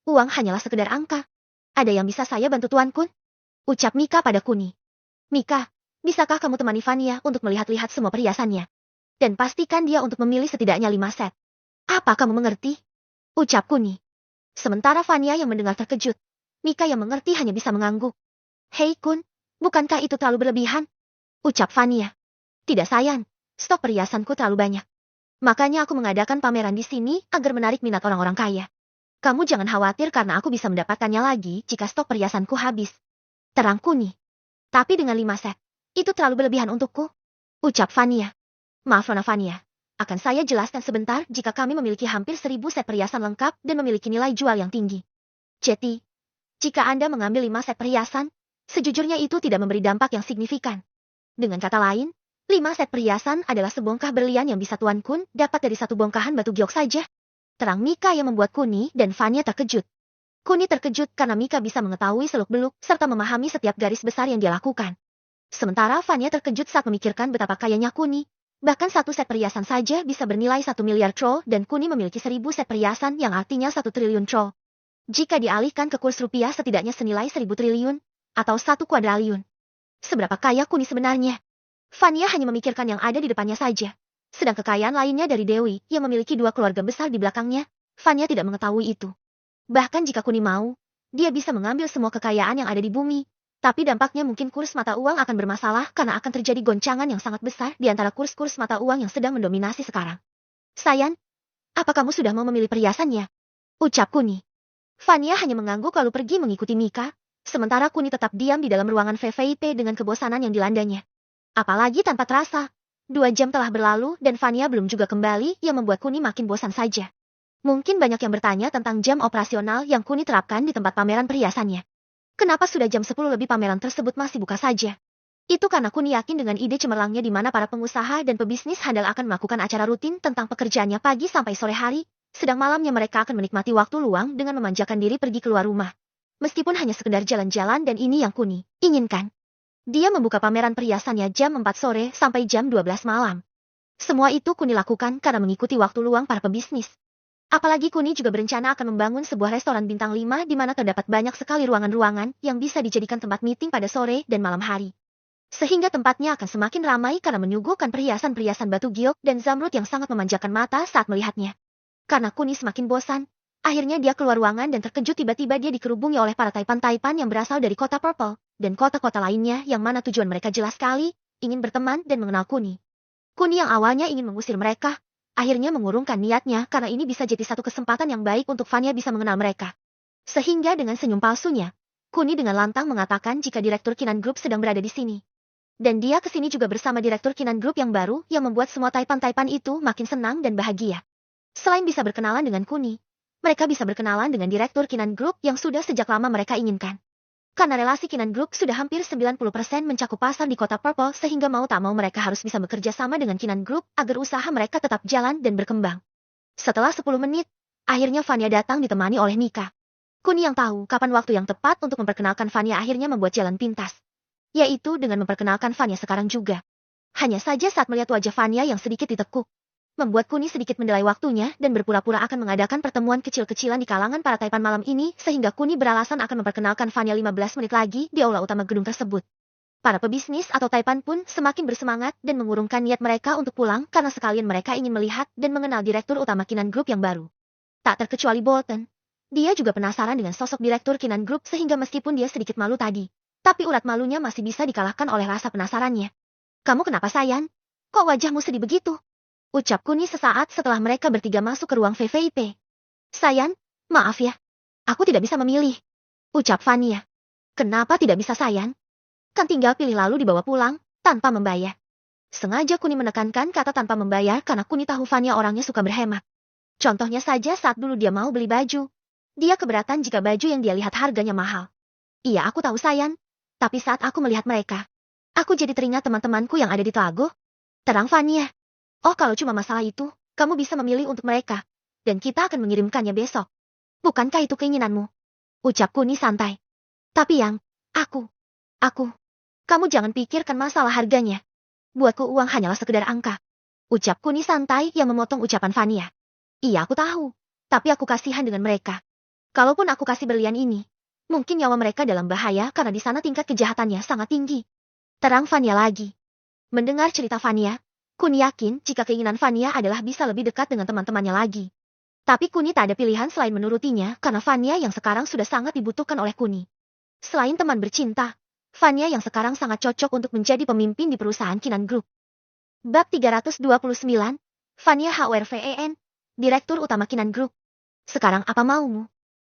Uang hanyalah sekedar angka. Ada yang bisa saya bantu Tuan Kun? Ucap Mika pada Kuni. Mika, bisakah kamu temani Fania untuk melihat-lihat semua perhiasannya? Dan pastikan dia untuk memilih setidaknya 5 set. Apa kamu mengerti? Ucap Kuni. Sementara Fania yang mendengar terkejut. Mika yang mengerti hanya bisa mengangguk. Hei Kun, bukankah itu terlalu berlebihan? Ucap Fania. Tidak sayang, stok perhiasanku terlalu banyak. Makanya aku mengadakan pameran di sini agar menarik minat orang-orang kaya. Kamu jangan khawatir karena aku bisa mendapatkannya lagi jika stok perhiasanku habis. Terang Kuni. Tapi dengan 5 set, itu terlalu berlebihan untukku. Ucap Fania. Maaf Nona Fania, akan saya jelaskan sebentar jika kami memiliki hampir 1000 set perhiasan lengkap dan memiliki nilai jual yang tinggi. Jadi, jika Anda mengambil 5 set perhiasan, sejujurnya itu tidak memberi dampak yang signifikan. Dengan kata lain, 5 set perhiasan adalah sebongkah berlian yang bisa Tuan Kun dapat dari satu bongkahan batu giok saja. Terang Mika yang membuat Kuni dan Fania terkejut. Kuni terkejut karena Mika bisa mengetahui seluk-beluk serta memahami setiap garis besar yang dia lakukan. Sementara Fania terkejut saat memikirkan betapa kayanya Kuni. Bahkan 1 set perhiasan saja bisa bernilai 1 miliar troll dan Kuni memiliki 1000 set perhiasan yang artinya 1 triliun troll. Jika dialihkan ke kurs rupiah setidaknya senilai 1000 triliun atau 1 kuadriliun. Seberapa kaya Kuni sebenarnya? Fania hanya memikirkan yang ada di depannya saja. Sedang kekayaan lainnya dari Dewi yang memiliki 2 keluarga besar di belakangnya, Fania tidak mengetahui itu. Bahkan jika Kuni mau, dia bisa mengambil semua kekayaan yang ada di bumi. Tapi dampaknya mungkin kurs mata uang akan bermasalah karena akan terjadi goncangan yang sangat besar di antara kurs-kurs mata uang yang sedang mendominasi sekarang. Sayang, apa kamu sudah mau memilih perhiasannya? Ucap Kuni. Fania hanya mengangguk lalu pergi mengikuti Mika, sementara Kuni tetap diam di dalam ruangan VVIP dengan kebosanan yang dilandanya. Apalagi tanpa terasa, 2 jam telah berlalu dan Fania belum juga kembali yang membuat Kuni makin bosan saja. Mungkin banyak yang bertanya tentang jam operasional yang Kuni terapkan di tempat pameran perhiasannya. Kenapa sudah jam 10 lebih pameran tersebut masih buka saja? Itu karena Kuni yakin dengan ide cemerlangnya di mana para pengusaha dan pebisnis handal akan melakukan acara rutin tentang pekerjaannya pagi sampai sore hari, sedang malamnya mereka akan menikmati waktu luang dengan memanjakan diri pergi keluar rumah. Meskipun hanya sekedar jalan-jalan dan ini yang Kuni inginkan. Dia membuka pameran perhiasannya jam 4 sore sampai jam 12 malam. Semua itu Kuni lakukan karena mengikuti waktu luang para pebisnis. Apalagi Kuni juga berencana akan membangun sebuah restoran bintang 5 di mana terdapat banyak sekali ruangan-ruangan yang bisa dijadikan tempat meeting pada sore dan malam hari. Sehingga tempatnya akan semakin ramai karena menyuguhkan perhiasan-perhiasan batu giok dan zamrud yang sangat memanjakan mata saat melihatnya. Karena Kuni semakin bosan, akhirnya dia keluar ruangan dan terkejut tiba-tiba dia dikerubungi oleh para taipan-taipan yang berasal dari kota Purple dan kota-kota lainnya yang mana tujuan mereka jelas sekali, ingin berteman dan mengenal Kuni. Kuni yang awalnya ingin mengusir mereka, akhirnya mengurungkan niatnya karena ini bisa jadi satu kesempatan yang baik untuk Fania bisa mengenal mereka. Sehingga dengan senyum palsunya, Kuni dengan lantang mengatakan jika Direktur Kinan Group sedang berada di sini. Dan dia kesini juga bersama Direktur Kinan Group yang baru yang membuat semua taipan-taipan itu makin senang dan bahagia. Selain bisa berkenalan dengan Kuni, mereka bisa berkenalan dengan Direktur Kinan Group yang sudah sejak lama mereka inginkan. Karena relasi Kinan Group sudah hampir 90% mencakup pasar di kota Purple sehingga mau tak mau mereka harus bisa bekerja sama dengan Kinan Group agar usaha mereka tetap jalan dan berkembang. Setelah 10 menit, akhirnya Fania datang ditemani oleh Mika. Kuni yang tahu kapan waktu yang tepat untuk memperkenalkan Fania akhirnya membuat jalan pintas. Yaitu dengan memperkenalkan Fania sekarang juga. Hanya saja saat melihat wajah Fania yang sedikit ditekuk, membuat Kuni sedikit mendelai waktunya dan berpura-pura akan mengadakan pertemuan kecil-kecilan di kalangan para taipan malam ini sehingga Kuni beralasan akan memperkenalkan Fania 15 menit lagi di aula utama gedung tersebut. Para pebisnis atau taipan pun semakin bersemangat dan mengurungkan niat mereka untuk pulang karena sekalian mereka ingin melihat dan mengenal Direktur Utama Kinan Group yang baru. Tak terkecuali Bolton. Dia juga penasaran dengan sosok Direktur Kinan Group sehingga meskipun dia sedikit malu tadi, tapi urat malunya masih bisa dikalahkan oleh rasa penasarannya. Kamu kenapa sayang? Kok wajahmu sedih begitu? Ucap Kuni sesaat setelah mereka bertiga masuk ke ruang VVIP. Sayang, maaf ya. Aku tidak bisa memilih. Ucap Fania. Kenapa tidak bisa sayang? Kan tinggal pilih lalu dibawa pulang, tanpa membayar. Sengaja Kuni menekankan kata tanpa membayar karena Kuni tahu Fania orangnya suka berhemat. Contohnya saja saat dulu dia mau beli baju. Dia keberatan jika baju yang dia lihat harganya mahal. Iya aku tahu sayang. Tapi saat aku melihat mereka, aku jadi teringat teman-temanku yang ada di Telago. Terang Fania. Oh kalau cuma masalah itu, kamu bisa memilih untuk mereka. Dan kita akan mengirimkannya besok. Bukankah itu keinginanmu? Ucap Kuni santai. Tapi Yang, aku, kamu jangan pikirkan masalah harganya. Buatku uang hanyalah sekedar angka. Ucap Kuni santai yang memotong ucapan Vania. Iya aku tahu, tapi aku kasihan dengan mereka. Kalaupun aku kasih berlian ini, mungkin nyawa mereka dalam bahaya karena di sana tingkat kejahatannya sangat tinggi. Terang Vania lagi. Mendengar cerita Vania, Kuni yakin jika keinginan Vania adalah bisa lebih dekat dengan teman-temannya lagi. Tapi Kuni tak ada pilihan selain menurutinya karena Vania yang sekarang sudah sangat dibutuhkan oleh Kuni. Selain teman bercinta, Vania yang sekarang sangat cocok untuk menjadi pemimpin di perusahaan Kinan Group. Bab 329, Vania HWRVEN, Direktur Utama Kinan Group. Sekarang apa maumu?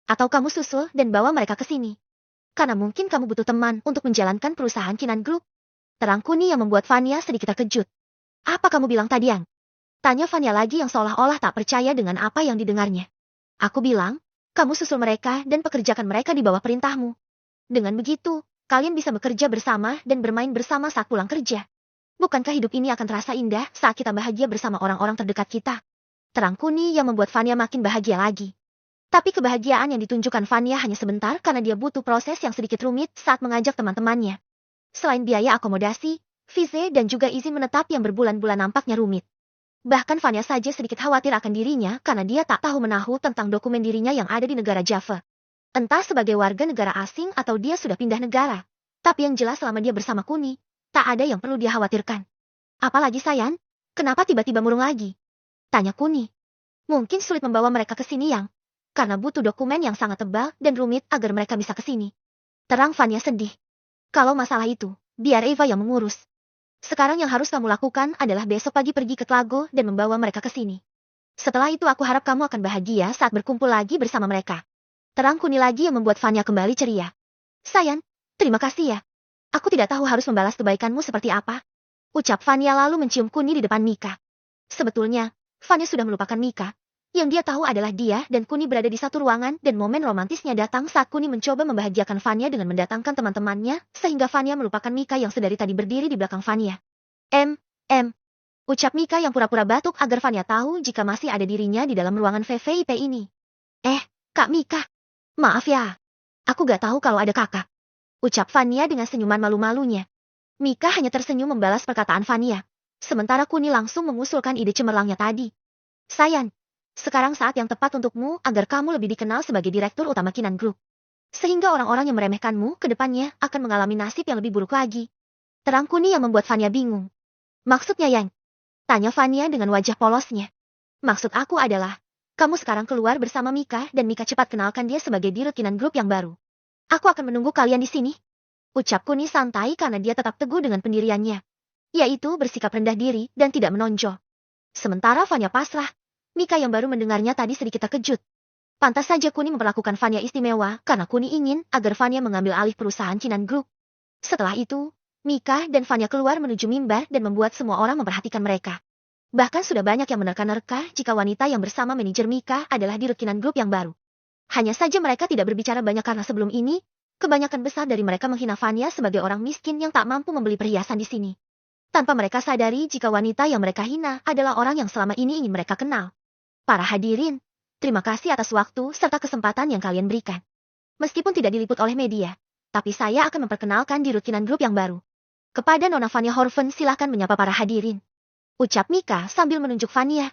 Atau kamu susul dan bawa mereka ke sini? Karena mungkin kamu butuh teman untuk menjalankan perusahaan Kinan Group. Terang Kuni yang membuat Vania sedikit terkejut. Apa kamu bilang tadi, Yang? Tanya Vania lagi yang seolah-olah tak percaya dengan apa yang didengarnya. Aku bilang, kamu susul mereka dan pekerjakan mereka di bawah perintahmu. Dengan begitu, kalian bisa bekerja bersama dan bermain bersama saat pulang kerja. Bukankah hidup ini akan terasa indah saat kita bahagia bersama orang-orang terdekat kita? Terang Kuni yang membuat Vania makin bahagia lagi. Tapi kebahagiaan yang ditunjukkan Vania hanya sebentar karena dia butuh proses yang sedikit rumit saat mengajak teman-temannya. Selain biaya akomodasi, visa dan juga izin menetap yang berbulan-bulan nampaknya rumit. Bahkan Vania saja sedikit khawatir akan dirinya karena dia tak tahu menahu tentang dokumen dirinya yang ada di negara Java. Entah sebagai warga negara asing atau dia sudah pindah negara. Tapi yang jelas selama dia bersama Kuni, tak ada yang perlu dia khawatirkan. Apalagi Sayan, kenapa tiba-tiba murung lagi? Tanya Kuni. Mungkin sulit membawa mereka ke sini Yang, karena butuh dokumen yang sangat tebal dan rumit agar mereka bisa ke sini. Terang Vania sedih. Kalau masalah itu, biar Eva yang mengurus. Sekarang yang harus kamu lakukan adalah besok pagi pergi ke Tlago dan membawa mereka ke sini. Setelah itu aku harap kamu akan bahagia saat berkumpul lagi bersama mereka. Terang Kuni lagi yang membuat Vania kembali ceria. Sayan, terima kasih ya. Aku tidak tahu harus membalas kebaikanmu seperti apa. Ucap Vania lalu mencium Kuni di depan Mika. Sebetulnya, Vania sudah melupakan Mika. Yang dia tahu adalah dia dan Kuni berada di satu ruangan dan momen romantisnya datang saat Kuni mencoba membahagiakan Vania dengan mendatangkan teman-temannya, sehingga Vania melupakan Mika yang sedari tadi berdiri di belakang Vania. Ucap Mika yang pura-pura batuk agar Vania tahu jika masih ada dirinya di dalam ruangan VVIP ini. Kak Mika. Maaf ya. Aku gak tahu kalau ada kakak. Ucap Vania dengan senyuman malu-malunya. Mika hanya tersenyum membalas perkataan Vania. Sementara Kuni langsung mengusulkan ide cemerlangnya tadi. Sayan. Sekarang saat yang tepat untukmu agar kamu lebih dikenal sebagai Direktur Utama Kinan Group. Sehingga orang-orang yang meremehkanmu ke depannya akan mengalami nasib yang lebih buruk lagi. Terang Kuni yang membuat Vania bingung. Maksudnya Yang? Tanya Vania dengan wajah polosnya. Maksud aku adalah, kamu sekarang keluar bersama Mika dan Mika cepat kenalkan dia sebagai Dirut Kinan Group yang baru. Aku akan menunggu kalian di sini. Ucap Kuni santai karena dia tetap teguh dengan pendiriannya. Yaitu bersikap rendah diri dan tidak menonjol. Sementara Vania pasrah. Mika yang baru mendengarnya tadi sedikit terkejut. Pantas saja Kuni memperlakukan Vania istimewa karena Kuni ingin agar Vania mengambil alih perusahaan Kinan Group. Setelah itu, Mika dan Vania keluar menuju mimbar dan membuat semua orang memperhatikan mereka. Bahkan sudah banyak yang menerka-nerka jika wanita yang bersama manajer Mika adalah Dirut Kinan Group yang baru. Hanya saja mereka tidak berbicara banyak karena sebelum ini, kebanyakan besar dari mereka menghina Vania sebagai orang miskin yang tak mampu membeli perhiasan di sini. Tanpa mereka sadari jika wanita yang mereka hina adalah orang yang selama ini ingin mereka kenal. Para hadirin, terima kasih atas waktu serta kesempatan yang kalian berikan. Meskipun tidak diliput oleh media, tapi saya akan memperkenalkan Dirut Kinan Group yang baru. Kepada Nona Vania Horven silahkan menyapa para hadirin. Ucap Mika sambil menunjuk Vania.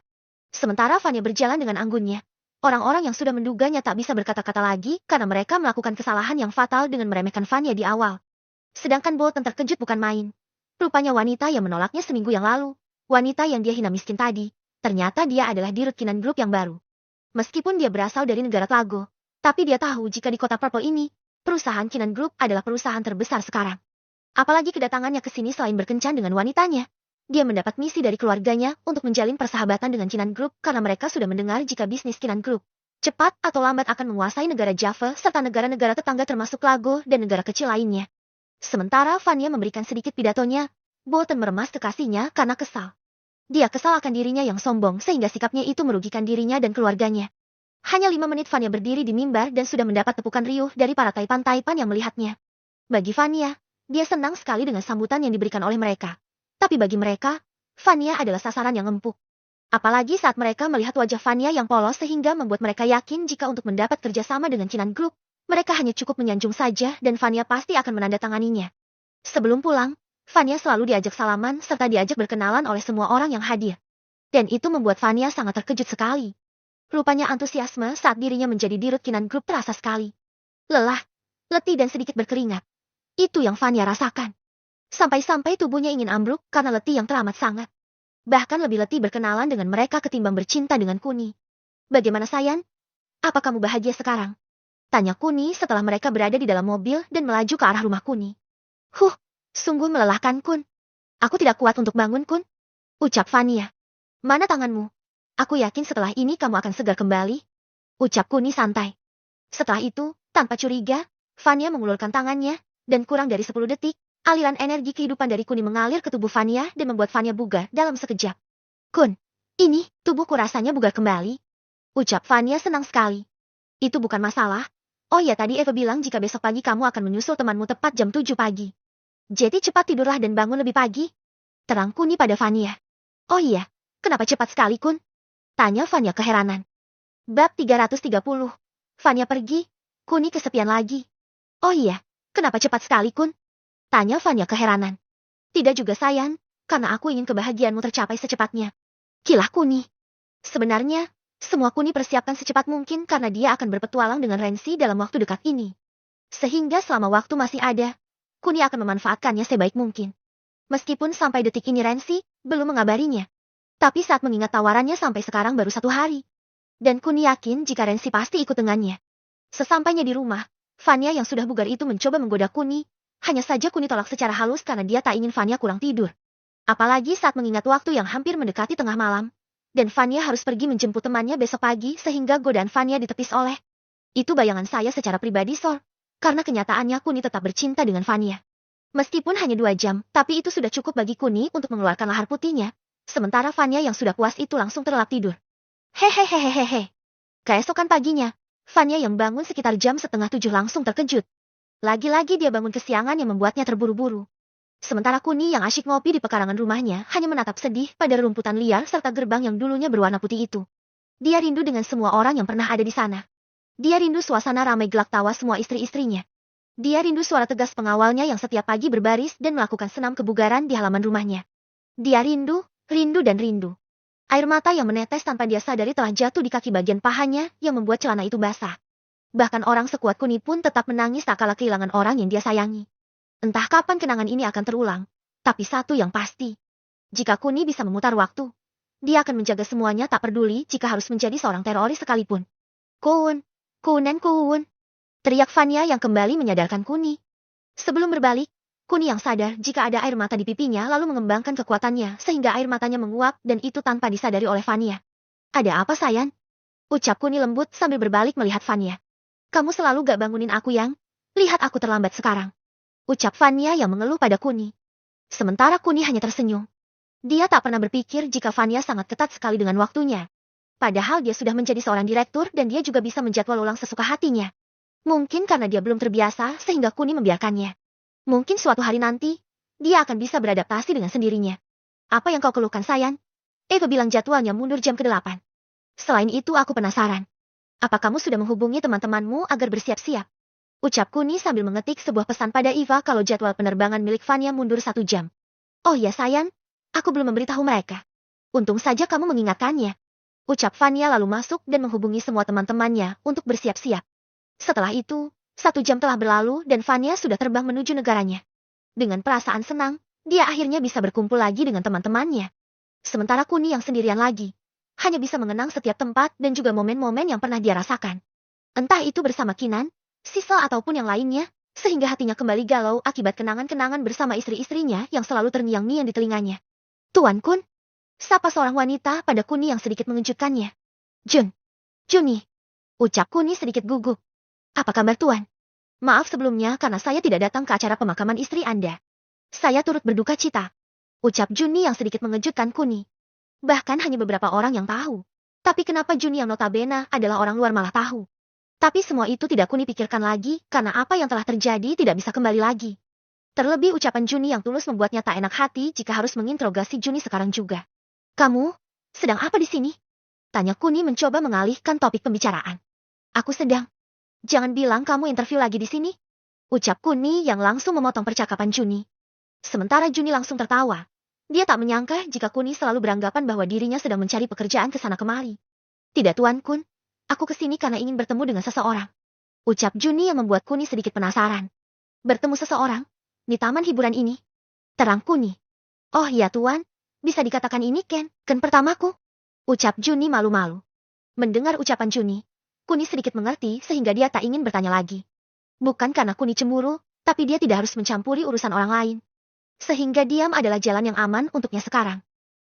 Sementara Vania berjalan dengan anggunnya. Orang-orang yang sudah menduganya tak bisa berkata-kata lagi karena mereka melakukan kesalahan yang fatal dengan meremehkan Vania di awal. Sedangkan Bolton terkejut bukan main. Rupanya wanita yang menolaknya seminggu yang lalu, wanita yang dia hina miskin tadi, ternyata dia adalah Dirut Kinan Group yang baru. Meskipun dia berasal dari negara Tlago, tapi dia tahu jika di kota Purple ini, perusahaan Kinan Group adalah perusahaan terbesar sekarang. Apalagi kedatangannya ke sini selain berkencan dengan wanitanya, dia mendapat misi dari keluarganya untuk menjalin persahabatan dengan Kinan Group karena mereka sudah mendengar jika bisnis Kinan Group cepat atau lambat akan menguasai negara Java serta negara-negara tetangga termasuk Tlago dan negara kecil lainnya. Sementara Vania memberikan sedikit pidatonya, Bolton meremas kekasihnya karena kesal. Dia kesal akan dirinya yang sombong sehingga sikapnya itu merugikan dirinya dan keluarganya. Hanya 5 menit Vania berdiri di mimbar dan sudah mendapat tepukan riuh dari para taipan-taipan yang melihatnya. Bagi Vania, dia senang sekali dengan sambutan yang diberikan oleh mereka. Tapi bagi mereka, Vania adalah sasaran yang empuk. Apalagi saat mereka melihat wajah Fanya yang polos sehingga membuat mereka yakin jika untuk mendapat kerjasama dengan Kinan Group, mereka hanya cukup menyanjung saja dan Fanya pasti akan menandatanganinya. Sebelum pulang, Fanya selalu diajak salaman serta diajak berkenalan oleh semua orang yang hadir. Dan itu membuat Fanya sangat terkejut sekali. Rupanya antusiasme saat dirinya menjadi dirut Kinan Group terasa sekali. Lelah, letih dan sedikit berkeringat. Itu yang Fanya rasakan. Sampai-sampai tubuhnya ingin ambruk karena letih yang teramat sangat. Bahkan lebih letih berkenalan dengan mereka ketimbang bercinta dengan Kuni. Bagaimana Sayan? Apa kamu bahagia sekarang? Tanya Kuni setelah mereka berada di dalam mobil dan melaju ke arah rumah Kuni. Sungguh melelahkan Kun. Aku tidak kuat untuk bangun Kun. Ucap Fanya. Mana tanganmu? Aku yakin setelah ini kamu akan segar kembali. Ucap Kuni santai. Setelah itu, tanpa curiga, Fanya mengulurkan tangannya, dan kurang dari 10 detik, aliran energi kehidupan dari Kuni mengalir ke tubuh Fanya dan membuat Fanya bugar dalam sekejap. Kun, ini, tubuhku rasanya bugar kembali. Ucap Fanya senang sekali. Itu bukan masalah. Oh ya tadi Eva bilang jika besok pagi kamu akan menyusul temanmu tepat jam 7 pagi. Jadi cepat tidurlah dan bangun lebih pagi. Terang Kuni pada Fanya. Oh iya, kenapa cepat sekali Kun? Tanya Fanya keheranan. Bab 330. Fanya pergi, Kuni kesepian lagi. Oh iya, kenapa cepat sekali Kun? Tanya Fanya keheranan. Tidak juga Sayan, karena aku ingin kebahagiaanmu tercapai secepatnya. Kilah Kuni. Sebenarnya, semua Kuni persiapkan secepat mungkin karena dia akan berpetualang dengan Rensi dalam waktu dekat ini. Sehingga selama waktu masih ada, Kuni akan memanfaatkannya sebaik mungkin. Meskipun sampai detik ini Rensi belum mengabarinya. Tapi saat mengingat tawarannya sampai sekarang baru 1 hari. Dan Kuni yakin jika Rensi pasti ikut dengannya. Sesampainya di rumah, Fanya yang sudah bugar itu mencoba menggoda Kuni. Hanya saja Kuni tolak secara halus karena dia tak ingin Fanya kurang tidur. Apalagi saat mengingat waktu yang hampir mendekati tengah malam. Dan Fanya harus pergi menjemput temannya besok pagi sehingga godaan Fanya ditepis oleh. Itu bayangan saya secara pribadi Sol. Karena kenyataannya Kuni tetap bercinta dengan Fanya. Meskipun hanya 2 jam, tapi itu sudah cukup bagi Kuni untuk mengeluarkan lahar putihnya. Sementara Fanya yang sudah puas itu langsung terlelap tidur. Hehehehehehe. Keesokan paginya, Fanya yang bangun sekitar jam 6:30 langsung terkejut. Lagi-lagi dia bangun kesiangan yang membuatnya terburu-buru. Sementara Kuni yang asyik ngopi di pekarangan rumahnya hanya menatap sedih pada rerumputan liar serta gerbang yang dulunya berwarna putih itu. Dia rindu dengan semua orang yang pernah ada di sana. Dia rindu suasana ramai gelak tawa semua istri-istrinya. Dia rindu suara tegas pengawalnya yang setiap pagi berbaris dan melakukan senam kebugaran di halaman rumahnya. Dia rindu dan rindu. Air mata yang menetes tanpa dia sadari telah jatuh di kaki bagian pahanya yang membuat celana itu basah. Bahkan orang sekuat Kuni pun tetap menangis tak kalah kehilangan orang yang dia sayangi. Entah kapan kenangan ini akan terulang, tapi satu yang pasti. Jika Kuni bisa memutar waktu, dia akan menjaga semuanya tak peduli jika harus menjadi seorang teroris sekalipun. Kun, Kun. Teriak Fanya yang kembali menyadarkan Kuni. Sebelum berbalik, Kuni yang sadar jika ada air mata di pipinya lalu mengembangkan kekuatannya sehingga air matanya menguap dan itu tanpa disadari oleh Fanya. Ada apa Sayan? Ucap Kuni lembut sambil berbalik melihat Fanya. Kamu selalu gak bangunin aku yang? Lihat aku terlambat sekarang. Ucap Fanya yang mengeluh pada Kuni. Sementara Kuni hanya tersenyum. Dia tak pernah berpikir jika Fanya sangat ketat sekali dengan waktunya. Padahal dia sudah menjadi seorang direktur dan dia juga bisa menjadwal ulang sesuka hatinya. Mungkin karena dia belum terbiasa sehingga Kuni membiarkannya. Mungkin suatu hari nanti, dia akan bisa beradaptasi dengan sendirinya. Apa yang kau keluhkan Sayan? Eva bilang jadwalnya mundur jam ke-8. Selain itu aku penasaran. Apa kamu sudah menghubungi teman-temanmu agar bersiap-siap? Ucap Kuni sambil mengetik sebuah pesan pada Eva kalau jadwal penerbangan milik Fanya mundur 1 jam. Oh ya Sayan, aku belum memberitahu mereka. Untung saja kamu mengingatkannya. Ucap Fanya lalu masuk dan menghubungi semua teman-temannya untuk bersiap-siap. Setelah itu, 1 jam telah berlalu dan Fanya sudah terbang menuju negaranya. Dengan perasaan senang, dia akhirnya bisa berkumpul lagi dengan teman-temannya. Sementara Kuni yang sendirian lagi, hanya bisa mengenang setiap tempat dan juga momen-momen yang pernah dia rasakan. Entah itu bersama Kinan, Sisel ataupun yang lainnya, sehingga hatinya kembali galau akibat kenangan-kenangan bersama istri-istrinya yang selalu terngiang-ngiang di telinganya. Tuan Kun, sapa seorang wanita pada Kuni yang sedikit mengejutkannya. Juni, ucap Kuni sedikit gugup. Apa kabar Tuan? Maaf sebelumnya karena saya tidak datang ke acara pemakaman istri Anda. Saya turut berduka cita. Ucap Juni yang sedikit mengejutkan Kuni. Bahkan hanya beberapa orang yang tahu. Tapi kenapa Juni yang notabene adalah orang luar malah tahu? Tapi semua itu tidak Kuni pikirkan lagi karena apa yang telah terjadi tidak bisa kembali lagi. Terlebih ucapan Juni yang tulus membuatnya tak enak hati jika harus menginterogasi Juni sekarang juga. Kamu? Sedang apa di sini? Tanya Kuni mencoba mengalihkan topik pembicaraan. Aku sedang. Jangan bilang kamu interview lagi di sini. Ucap Kuni yang langsung memotong percakapan Juni. Sementara Juni langsung tertawa. Dia tak menyangka jika Kuni selalu beranggapan bahwa dirinya sedang mencari pekerjaan ke sana kemari. Tidak Tuan Kun, aku kesini karena ingin bertemu dengan seseorang. Ucap Juni yang membuat Kuni sedikit penasaran. Bertemu seseorang? Di taman hiburan ini? Terang Kuni. Oh iya Tuan, bisa dikatakan ini Ken pertamaku. Ucap Juni malu-malu. Mendengar ucapan Juni, Kuni sedikit mengerti sehingga dia tak ingin bertanya lagi. Bukan karena Kuni cemburu, tapi dia tidak harus mencampuri urusan orang lain. Sehingga diam adalah jalan yang aman untuknya sekarang.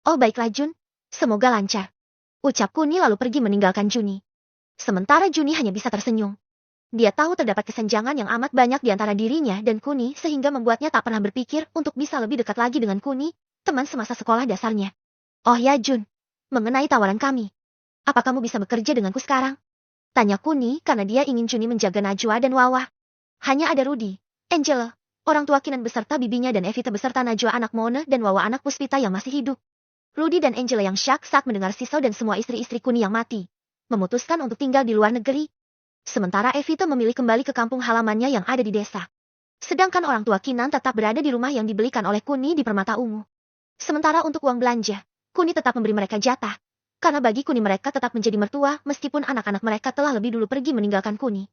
Oh baiklah Jun, semoga lancar. Ucap Kuni lalu pergi meninggalkan Juni. Sementara Juni hanya bisa tersenyum. Dia tahu terdapat kesenjangan yang amat banyak di antara dirinya dan Kuni sehingga membuatnya tak pernah berpikir untuk bisa lebih dekat lagi dengan Kuni, teman semasa sekolah dasarnya. Oh ya Jun, mengenai tawaran kami. Apa kamu bisa bekerja denganku sekarang? Tanya Kuni karena dia ingin Juni menjaga Najwa dan Wawa. Hanya ada Rudy, Angela, orang tua Kinan beserta bibinya dan Evita beserta Najwa anak Mona dan Wawa anak Puspita yang masih hidup. Rudy dan Angela yang syak saat mendengar Sisau dan semua istri-istri Kuni yang mati, memutuskan untuk tinggal di luar negeri. Sementara Evita memilih kembali ke kampung halamannya yang ada di desa. Sedangkan orang tua Kinan tetap berada di rumah yang dibelikan oleh Kuni di Permata Ungu. Sementara untuk uang belanja, Kuni tetap memberi mereka jatah. Karena bagi Kuni mereka tetap menjadi mertua meskipun anak-anak mereka telah lebih dulu pergi meninggalkan Kuni.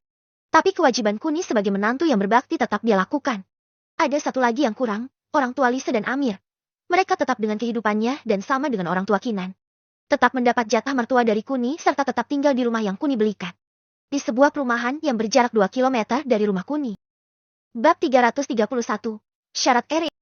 Tapi kewajiban Kuni sebagai menantu yang berbakti tetap dia lakukan. Ada satu lagi yang kurang, orang tua Lisa dan Amir. Mereka tetap dengan kehidupannya dan sama dengan orang tua Kinan. Tetap mendapat jatah mertua dari Kuni serta tetap tinggal di rumah yang Kuni belikan. Di sebuah perumahan yang berjarak 2 km dari rumah Kuni. Bab 331. Syarat Eri.